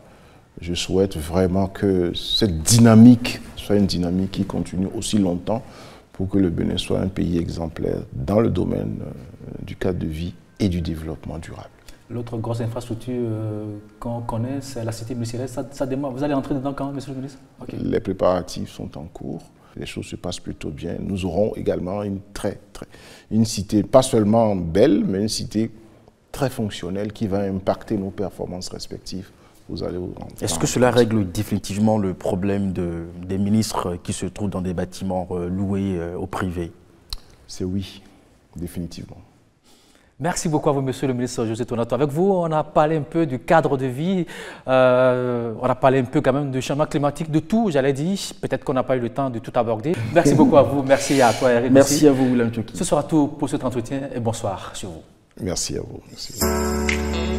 Je souhaite vraiment que cette dynamique soit une dynamique qui continue aussi longtemps pour que le Bénin soit un pays exemplaire dans le domaine du cadre de vie et du développement durable. L'autre grosse infrastructure qu'on connaît, c'est la cité ministérielle. Ça démarre. Vous allez entrer dedans quand, Monsieur le ministre? Okay. Les préparatifs sont en cours. Les choses se passent plutôt bien. Nous aurons également une cité, pas seulement belle, mais une cité très fonctionnelle qui va impacter nos performances respectives. Est-ce que cela règle définitivement le problème des ministres qui se trouvent dans des bâtiments loués au privé? C'est oui, définitivement. Merci beaucoup à vous, Monsieur le ministre José Tonato. Avec vous, on a parlé un peu du cadre de vie, on a parlé un peu quand même du changement climatique, de tout, j'allais dire. Peut-être qu'on n'a pas eu le temps de tout aborder. Merci beaucoup à vous, merci à toi, Eric. Merci à vous, William Tchoki. Ce sera tout pour cet entretien et bonsoir sur vous. Merci à vous. Merci.